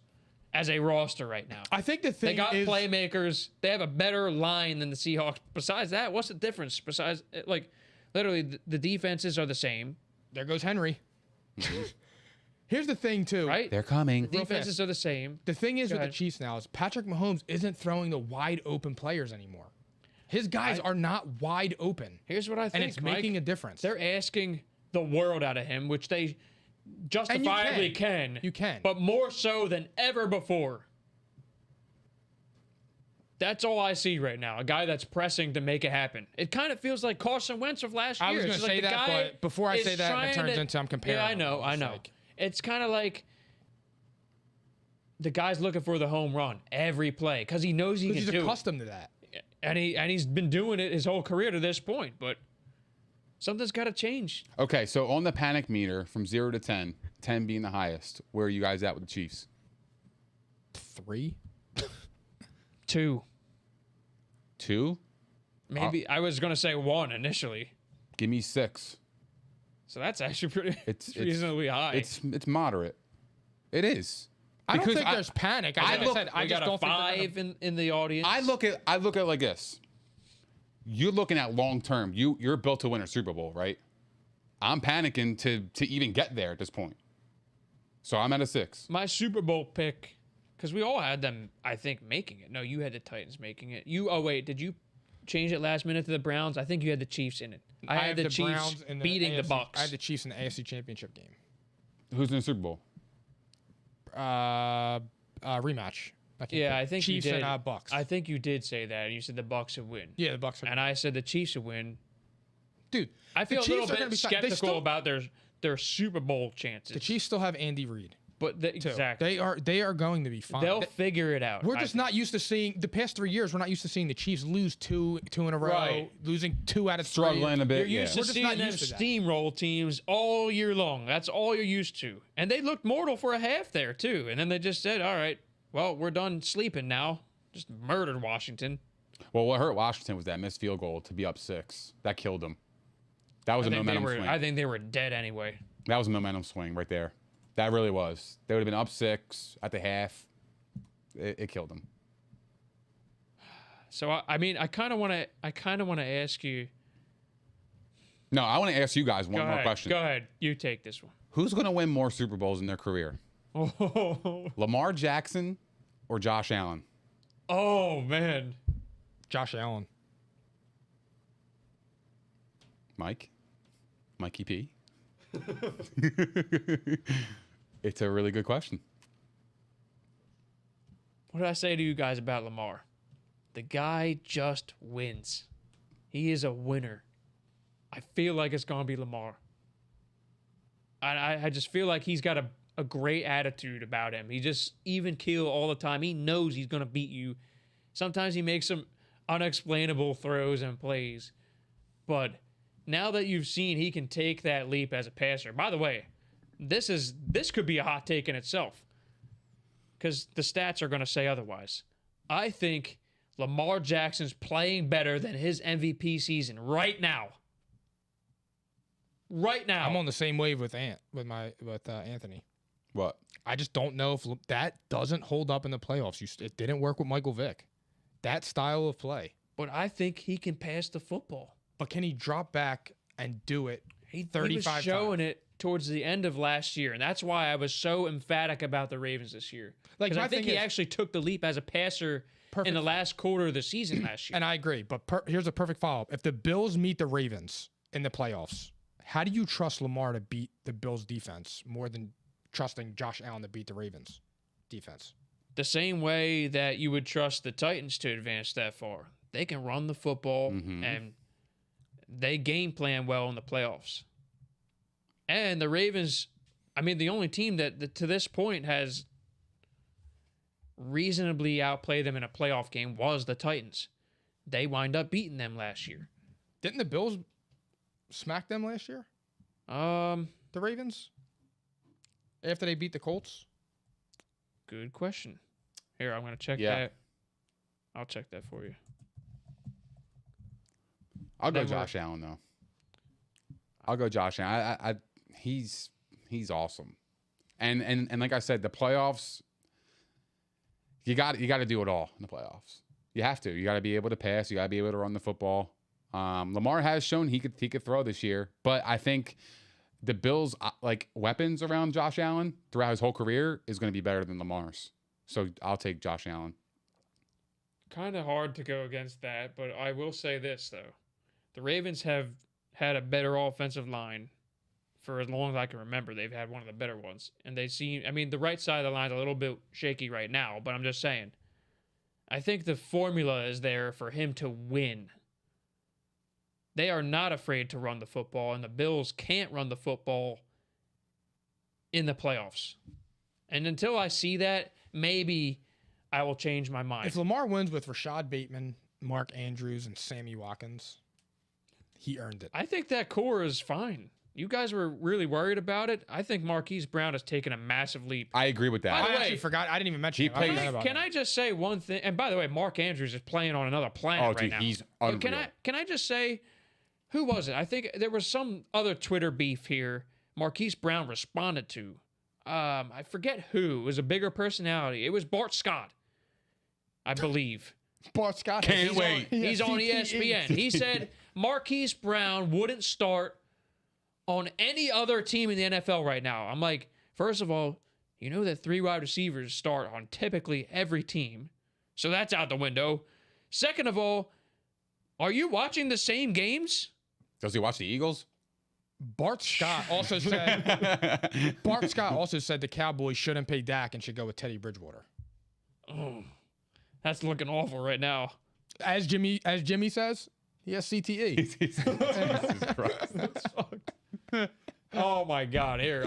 as a roster right now. I think the They thing got is, playmakers. They have a better line than the Seahawks. Besides that, what's the difference? Besides, like, literally, the defenses are the same, there goes Henry. Here's the thing, too. right? They're coming. Defenses are the same. The thing is Go with the ahead. Chiefs now is Patrick Mahomes isn't throwing the wide open players anymore. His guys are not wide open, Here's what I think, and it's making a difference. They're asking the world out of him, which they justifiably can. You can. But more so than ever before. That's all I see right now. A guy that's pressing to make it happen. It kind of feels like Carson Wentz of last year. I was It's going to just say like the that, guy but before I is say that, it trying turns to- into I'm comparing. Yeah, I them. know. It's like- It's kind of like the guy's looking for the home run every play because he knows he can Because he's do it. accustomed to that. And he's been doing it his whole career to this point. But something's got to change. Okay, so on the panic meter from 0 to 10, 10 being the highest, where are you guys at with the Chiefs? 3? 2. 2? Maybe I was gonna say 1 initially, Give me 6. so that's actually pretty. It's reasonably high. It's moderate. It is. I don't Because think there's panic. I Like I look- said, I we just got a don't think they're 5 in the audience. I look at it like this. You're looking at long term. You're built to win a Super Bowl, right? I'm panicking to even get there at this point. So I'm at a 6. My Super Bowl pick, because we all had them. I think making it. No, you had the Titans making it. Oh wait, did you change it last minute to the Browns? I think you had the Chiefs in it. I had the Chiefs Browns in the beating the AFC Bucks. I had the Chiefs in the AFC Championship game. Who's in the Super Bowl? Rematch. Yeah, I think Chiefs you did. and Bucks. I think you did say that. You said the Bucks would win. Yeah, the Bucks. And I said the Chiefs would win. Dude, I feel a the little Chiefs are gonna bit be fine. They skeptical still- about their Super Bowl chances. The Chiefs still have Andy Reid. but Too. exactly, They are going to be fine. they'll figure it out. We're I just think. not used to seeing the past 3 years. We're not used to seeing the Chiefs lose two in a row, Right. losing 2 out of 3. Struggling a bit. You're used yeah. to just seeing not them used to that. steamroll teams all year long. That's all you're used to. And they looked mortal for a half there, too. And then they just said, all right, well, we're done sleeping now. Just murdered Washington. Well, what hurt Washington was that missed field goal to be up 6. That killed them. That was a momentum swing. I think they were dead anyway. That was a momentum swing right there. That really was. They would have been up 6 at the half. It killed them. So I mean, I kind of want to ask you. No, I want to ask you guys one Go more ahead. question. Go ahead. You take this one. Who's going to win more Super Bowls in their career? Lamar Jackson or Josh Allen? Oh man. Josh Allen. Mikey P. It's a really good question. What did I say to you guys about Lamar? The guy just wins. He is a winner. I feel like it's going to be Lamar. I just feel like he's got a great attitude about him. He just even keel all the time. He knows he's going to beat you. Sometimes he makes some unexplainable throws and plays. But now that you've seen he can take that leap as a passer. By the way, this could be a hot take in itself, because the stats are going to say otherwise. I think Lamar Jackson's playing better than his MVP season right now. Right now. I'm on the same wave with Anthony. What? I just don't know if that doesn't hold up in the playoffs. It didn't work with Michael Vick. That style of play. But I think he can pass the football. But can he drop back and do it He 35 was showing times? it towards the end of last year, and that's why I was so emphatic about the Ravens this year. Like, Because my I think thing he is- actually took the leap as a passer in the last quarter of the season last year. And I agree. But here's a perfect follow-up. If the Bills meet the Ravens in the playoffs, how do you trust Lamar to beat the Bills defense more than trusting Josh Allen to beat the Ravens defense? The same way that you would trust the Titans to advance that far. They can run the football, and they game plan well in the playoffs. And the Ravens, I mean, the only team that to this point has reasonably outplayed them in a playoff game was the Titans. They wind up beating them last year. Didn't the Bills smack them last year? The Ravens? After they beat the Colts? Good question. Here, I'm going to check Yeah. that. I'll check that for you. I'll go Never- Josh Allen though. I'll go Josh Allen. He's awesome, and like I said, the playoffs. You got to do it all in the playoffs. You have to. You got to be able to pass. You got to be able to run the football. Lamar has shown he could throw this year, but I think the Bills' weapons around Josh Allen throughout his whole career is going to be better than Lamar's. So I'll take Josh Allen. Kind of hard to go against that, but I will say this, though. The Ravens have had a better offensive line for as long as I can remember. They've had one of the better ones. And they seem, I mean, the right side of the line is a little bit shaky right now, but I'm just saying. I think the formula is there for him to win. They are not afraid to run the football, and the Bills can't run the football in the playoffs. And until I see that, maybe I will change my mind. If Lamar wins with Rashad Bateman, Mark Andrews, and Sammy Watkins, he earned it. I think that core is fine. You guys were really worried about it. I think Marquise Brown has taken a massive leap. I agree with that. By the I way, actually forgot. I didn't even mention he him. I plays- forgot about Can him. I just say one thing? And by the way, Mark Andrews is playing on another planet right dude, now. he's But unreal. Can I just say, who was it? I think there was some other Twitter beef here. Marquise Brown responded to. I forget who. It was a bigger personality. It was Bart Scott, I believe. Bart Scott. Can't wait. He's on ESPN. He said Marquise Brown wouldn't start on any other team in the NFL right now. I'm like, first of all, you know that 3 wide receivers start on typically every team. So that's out the window. Second of all, are you watching the same games? Does he watch the Eagles? Bart Scott also said. Bart Scott also said the Cowboys shouldn't pay Dak and should go with Teddy Bridgewater. Oh, that's looking awful right now. As Jimmy says, he has CTE. Jesus Christ. Oh my God! Here,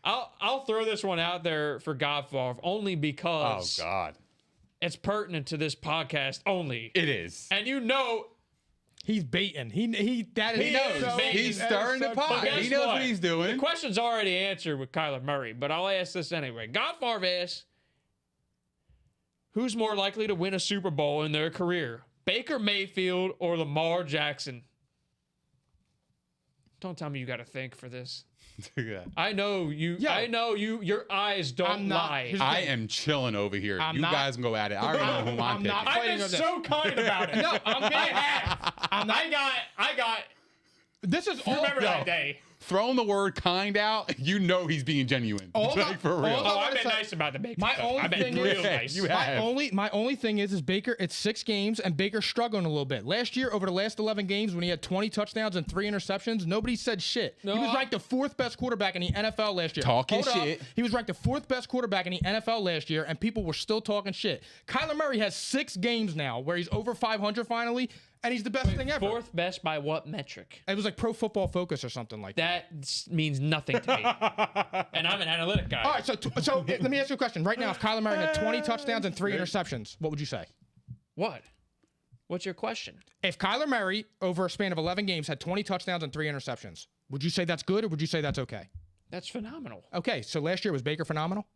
I'll throw this one out there for Godfather only Oh because God. it's pertinent to this podcast only. It is. And you know, He's baiting. He knows. knows. He's stirring the pot. But guess He knows what? what he's The doing. question's already answered with Kyler Murray, but I'll ask this anyway. Godfather asks, who's more likely to win a Super Bowl in their career, Baker Mayfield or Lamar Jackson? Don't tell me you got to think for this. I know you. Yo. I know you. Your eyes don't I'm not- lie. here's- I am chilling over here. I'm you not- guys can go at it. I already know who I'm I'm not picking. I've fighting been on this. so kind about it. No, I'm being. I got. This is all. Remember that day? Throwing the word kind out, you know he's being genuine. All Like, for real. all- Oh, I I've been said- nice about the Baker. My stuff. only I've been thing real is- nice. You have. My only thing is Baker. It's 6 games and Baker's struggling a little bit. Last year, over the last 11 games, when he had 20 touchdowns and 3 interceptions, nobody said shit. No, he was I- ranked the 4th best quarterback in the NFL last year. Talking Hold up. shit. He was ranked the 4th best quarterback in the NFL last year, and people were still talking shit. Kyler Murray has 6 games now where he's over 500 finally, and he's the best thing ever. Fourth best by what metric? It was like Pro Football Focus or something like that. That means nothing to me. And I'm an analytic guy. All right, so let me ask you a question. Right now, if Kyler Murray had 20 touchdowns and 3 interceptions, what would you say? What? What's your question? If Kyler Murray, over a span of 11 games, had 20 touchdowns and 3 interceptions, would you say that's good or would you say that's okay? That's phenomenal. Okay, so last year was Baker phenomenal?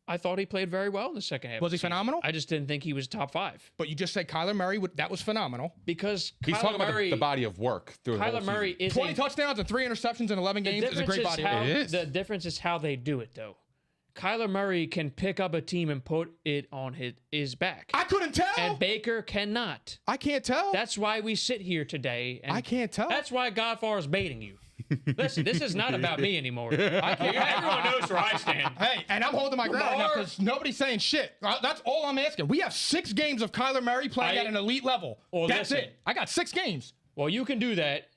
I thought he played very well in the second half. Was of the he season. phenomenal? I just didn't think he was top 5 But you just said Kyler Murray, that was phenomenal. because He's Kyler talking about Murray, the body of work through the whole Kyler Murray season. is 20 a, touchdowns and 3 interceptions in 11 the games is a great difference body. how, It is. The difference is how they do it, though. Kyler Murray can pick up a team and put it on his back, I couldn't tell. and Baker cannot. I can't tell. That's why we sit here today. And I can't tell. That's why Godfar is baiting you. Listen, this is not about me anymore. Everyone knows where I stand. Hey, and I'm holding my ground now Lamar- because nobody's saying shit. That's all I'm asking. We have 6 games of Kyler Murray playing I- at an elite level. Well, That's listen. it. I got 6 games. Well, you can do that.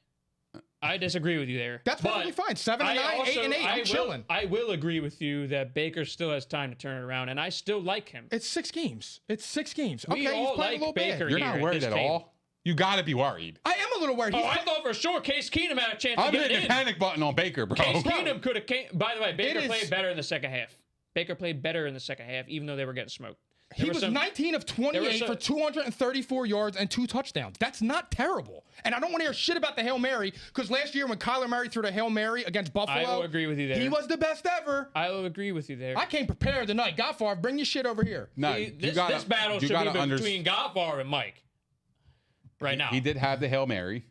I disagree with you there. That's But perfectly fine. 7 and 9, I 8 and 8. I'm chilling. I will agree with you that Baker still has time to turn it around, and I still like him. It's 6 games. It's 6 games. We Okay, he's all playing a little like Baker. bad. You're here not at worried this at table. all. You got to be worried. I am a little worried. Oh, He's I thought for sure Case Keenum had a chance to I'm get hitting in. the panic button on Baker, bro. Case Keenum could have came. By the way, Baker It is- played better in the second half. Baker played better in the second half, even though they were getting smoked. He was 19 of 28 some- for 234 yards and 2 touchdowns. That's not terrible. And I don't want to hear shit about the Hail Mary because last year when Kyler Murray threw the Hail Mary against Buffalo, I will agree with you there. he was the best ever. I will agree with you there. I came prepared tonight. Godfar, bring your shit over here. No, See, you this gotta, battle you should gotta be under- between Godfar and Mike right now. He did have the Hail Mary.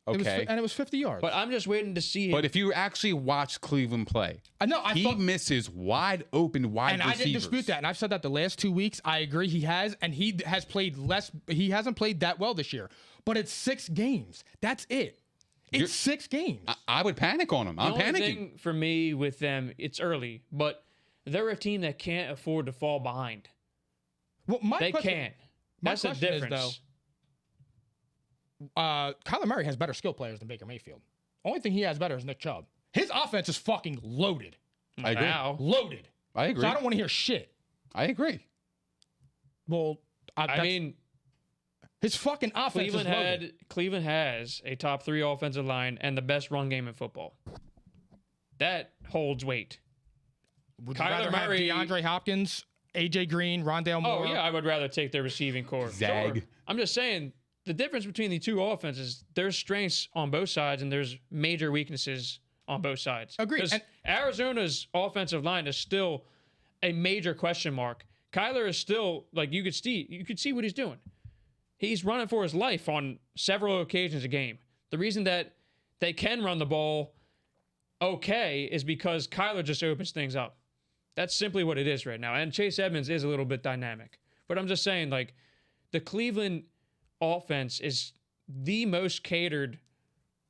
Okay. And it was 50 yards. But I'm just waiting to see. But if you actually watch Cleveland play, I know. I he thought, misses wide open wide and receivers. I didn't dispute that. And I've said that the last 2 weeks. I agree he has, and he has played less. He hasn't played that well this year. But it's 6 games. That's it. It's 6 games. I would panic on him. the I'm only panicking. thing for me with them, it's early, but they're a team that can't afford to fall behind. Well, my They question- can't. my That's the question is, difference. Kyler Murray has better skill players than Baker Mayfield. Only thing he has better is Nick Chubb. His offense is fucking loaded. I agree. Now, Loaded. I agree. So I don't want to hear shit. I agree. Well, I mean, his fucking offense is loaded. Cleveland has a top 3 offensive line and the best run game in football. That holds weight. Would you Kyler rather have Murray- DeAndre Hopkins, AJ Green, Rondale Moore? Oh yeah, I would rather take their receiving core. Zag. Sure. I'm just saying the difference between the two offenses, there's strengths on both sides and there's major weaknesses on both sides. Agreed. 'Cause And- Arizona's offensive line is still a major question mark. Kyler is still like you could see what he's doing. He's running for his life on several occasions a game. The reason that they can run the ball okay is because Kyler just opens things up. That's simply what it is right now. And Chase Edmonds is a little bit dynamic. But I'm just saying, like, the Cleveland offense is the most catered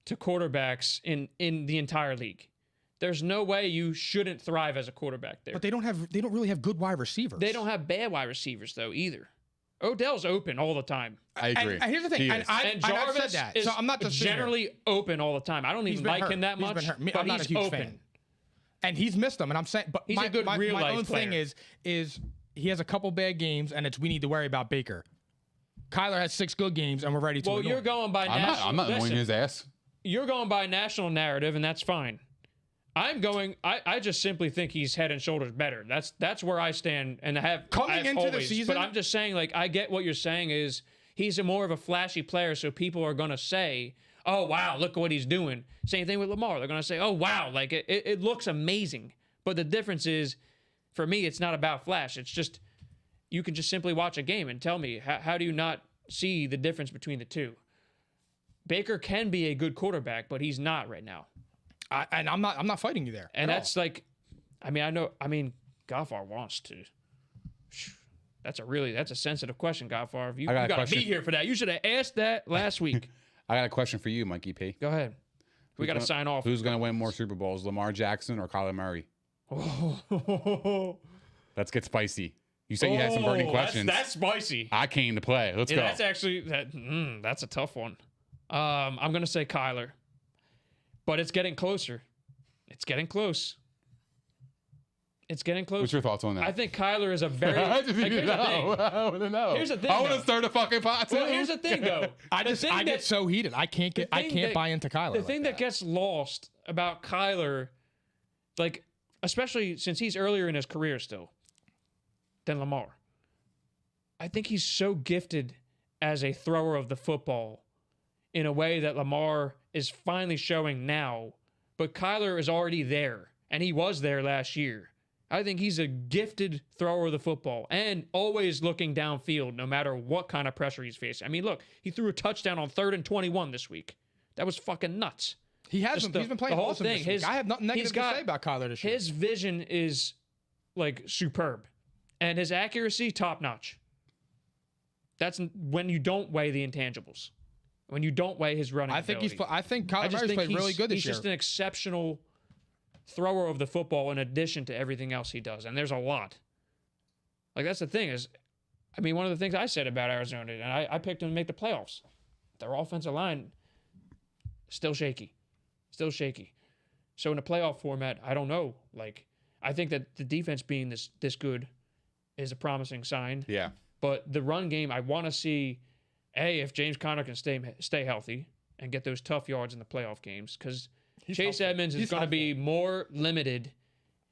to quarterbacks in the entire league. There's no way you shouldn't thrive as a quarterback there. But they don't really have good wide receivers. They don't have bad wide receivers, though, either. Odell's open all the time. I agree. And here's the thing. He And is. I've said Jarvis that. is So I'm not just generally open all the time. I don't He's even been like hurt. him that He's much, been hurt. but I'm not he's a huge open. fan. And he's missed them. And I'm saying, but He's my, a good my, my real-life own thing player. is he has a couple bad games, and it's we need to worry about Baker. Kyler has 6 good games, and we're ready to. Well, ignore you're him. going by national. I'm not annoying listen, his ass. You're going by national narrative, and that's fine. I just simply think he's head and shoulders better. That's where I stand, and Coming I've into the always, season- But I'm just saying, like, I get what you're saying is he's a more of a flashy player, so people are gonna say, "Oh wow, look what he's doing." Same thing with Lamar. They're gonna say, "Oh wow, like it looks amazing." But the difference is, for me, it's not about flash. It's just you can just simply watch a game and tell me how do you not see the difference between the two? Baker can be a good quarterback, but he's not right now. And I'm not fighting you there. And at that's like, I mean, Goffar wants to. That's a sensitive question, Goffar. You I got a got to question. be here for that. You should have asked that last week. I got a question for you, Mikey P. Go ahead. We got to sign off. Who's going to win more Super Bowls, Lamar Jackson or Kyler Murray? Let's get spicy. You said you had some burning questions. That's spicy. I came to play. Let's Yeah, go. that's actually that's a tough one. I'm gonna say Kyler, but it's getting closer. It's getting close. It's getting close. What's your thoughts on that? I think Kyler is a very. I just need like, to here's the thing. know. I want to know. Here's the thing, I want to though. start a fucking pot. Well, too. here's the thing, though. I get so heated. I can't buy into Kyler. The thing that gets lost about Kyler, like especially since he's earlier in his career still than Lamar, I think he's so gifted as a thrower of the football in a way that Lamar is finally showing now. But Kyler is already there, and he was there last year. I think he's a gifted thrower of the football and always looking downfield no matter what kind of pressure he's facing. I mean, look, he threw a touchdown on 3rd and 21 this week. That was fucking nuts. He has Just been, he's been playing the whole awesome thing. this week. I have nothing negative to got- say about Kyler this year. His vision is like superb, and his accuracy top notch. That's when you don't weigh the intangibles, when you don't weigh his running. I think ability. I think I Kyler just Murray's think played really good this he's year. just an exceptional thrower of the football in addition to everything else he does, and there's a lot. Like that's the thing is, I mean, one of the things I said about Arizona, and I picked them to make the playoffs. Their offensive line still shaky. So in a playoff format, I don't know. Like I think that the defense being this good is a promising sign. Yeah. But the run game, I want to see, if James Conner can stay healthy and get those tough yards in the playoff games, because Chase Edmonds is going to be more limited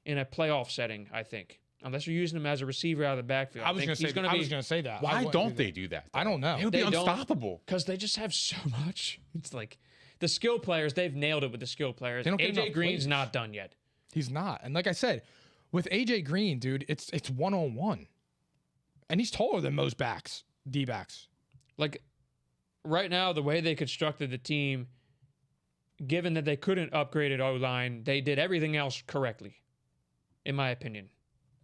in a playoff setting, I think, unless you're using him as a receiver out of the backfield. I was going to say that. Why don't they do that? I don't know. It would be unstoppable. Because they just have so much. It's like the skill players, they've nailed it with the skill players. They don't get AJ enough Green's plays. not done yet. He's not. And like I said, with AJ Green, dude, it's one-on-one. And he's taller than most D-backs. Like right now, the way they constructed the team, given that they couldn't upgrade at O-line, they did everything else correctly, in my opinion.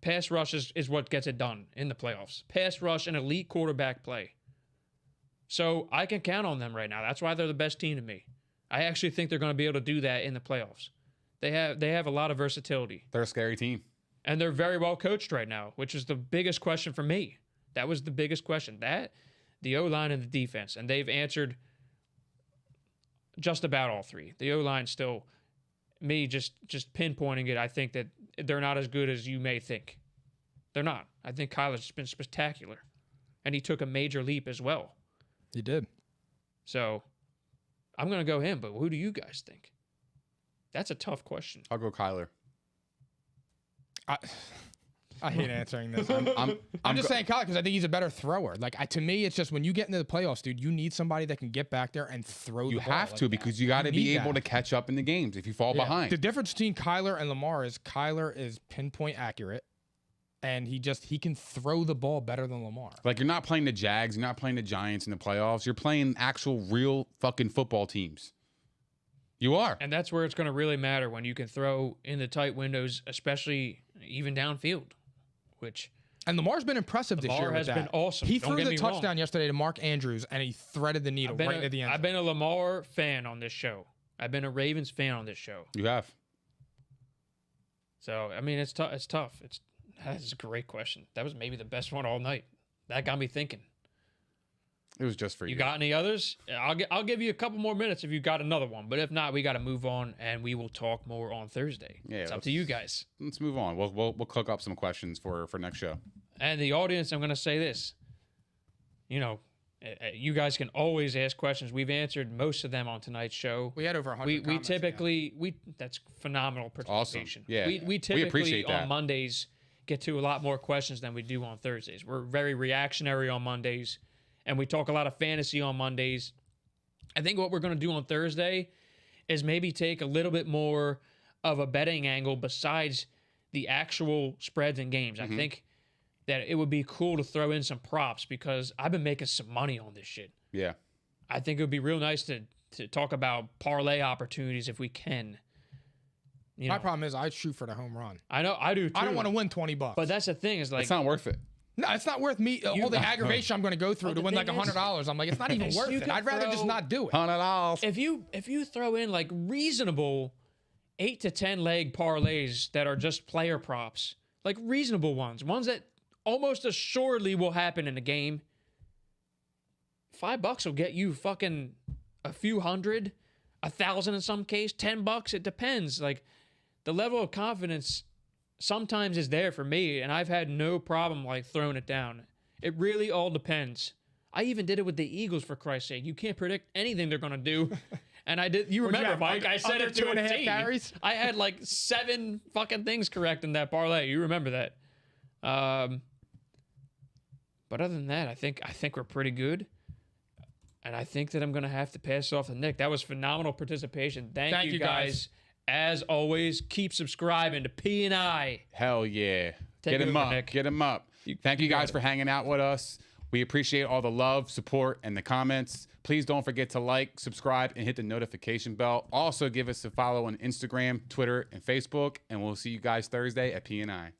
Pass rush is what gets it done in the playoffs. Pass rush and elite quarterback play. So I can count on them right now. That's why they're the best team to me. I actually think they're going to be able to do that in the playoffs. They have a lot of versatility. They're a scary team. And they're very well coached right now, which is the biggest question for me. That was the biggest question. That, the O-line and the defense. And they've answered just about all three. The O-line still, me just pinpointing it, I think that they're not as good as you may think. They're not. I think Kyler's been spectacular. And he took a major leap as well. He did. So I'm going to go him, but who do you guys think? That's a tough question. I'll go Kyler. I hate answering this. I'm just saying Kyler because I think he's a better thrower. Like to me, it's just when you get into the playoffs, dude, you need somebody that can get back there and throw the You ball. have like to that. because you got to be need able that. to catch up in the games if you fall Yeah. behind. The difference between Kyler and Lamar is Kyler is pinpoint accurate, and he can throw the ball better than Lamar. Like you're not playing the Jags, you're not playing the Giants in the playoffs. You're playing actual real fucking football teams. You are. And that's where it's going to really matter when you can throw in the tight windows, especially even downfield, which And Lamar's been impressive this year. Lamar has with been that. awesome. He Don't threw get the me wrong. touchdown yesterday to Mark Andrews, and he threaded the needle right at the end. I've been a Lamar fan on this show. I've been a Ravens fan on this show. You have. So, I mean, it's tough. It's tough. That's a great question. That was maybe the best one all night. That got me thinking. It was just for you. You got any others? I'll give you a couple more minutes if you got another one. But if not, we got to move on, and we will talk more on Thursday. Yeah, It's up to you guys. Let's move on. We'll cook up some questions for next show. And the audience, I'm going to say this. You know, you guys can always ask questions. We've answered most of them on tonight's show. We had over 100 We comments, typically that's phenomenal participation. Yeah. We typically appreciate that. on Mondays get to a lot more questions than we do on Thursdays. We're very reactionary on Mondays, and we talk a lot of fantasy on Mondays. I think what we're going to do on Thursday is maybe take a little bit more of a betting angle besides the actual spreads and games. I think that it would be cool to throw in some props because I've been making some money on this shit. Yeah. I think it would be real nice to talk about parlay opportunities if we can. You know, My problem is I shoot for the home run. I know I do too. I don't want to win $20. But that's the thing is like It's not worth it. No, it's not worth me all the aggravation I'm going to go through But to the win like thing is- $100. I'm like, it's not even is worth you it. can I'd rather just throw- not do it. $100. if you throw in like reasonable 8 to 10 leg parlays that are just player props, like reasonable ones that almost assuredly will happen in a game, $5 will get you fucking a few hundred, 1,000 in some case, $10. It depends. Like the level of confidence sometimes is there for me, and I've had no problem like throwing it down. It really all depends. I even did it with the Eagles, for Christ's sake. You can't predict anything they're going to do. And I did. You What'd you remember, have, Mike? I said under it to a 2.5 T. carries? I had like 7 fucking things correct in that parlay. You remember that? But other than that, I think we're pretty good. And I think that I'm going to have to pass off to Nick. That was phenomenal participation. Thank you you, guys. As always, keep subscribing to P and I. Hell yeah. Take Get it him over, up. Nick. Get him up. Thank you guys for hanging out with us. We appreciate all the love, support, and the comments. Please don't forget to like, subscribe, and hit the notification bell. Also, give us a follow on Instagram, Twitter, and Facebook. And we'll see you guys Thursday at P&I.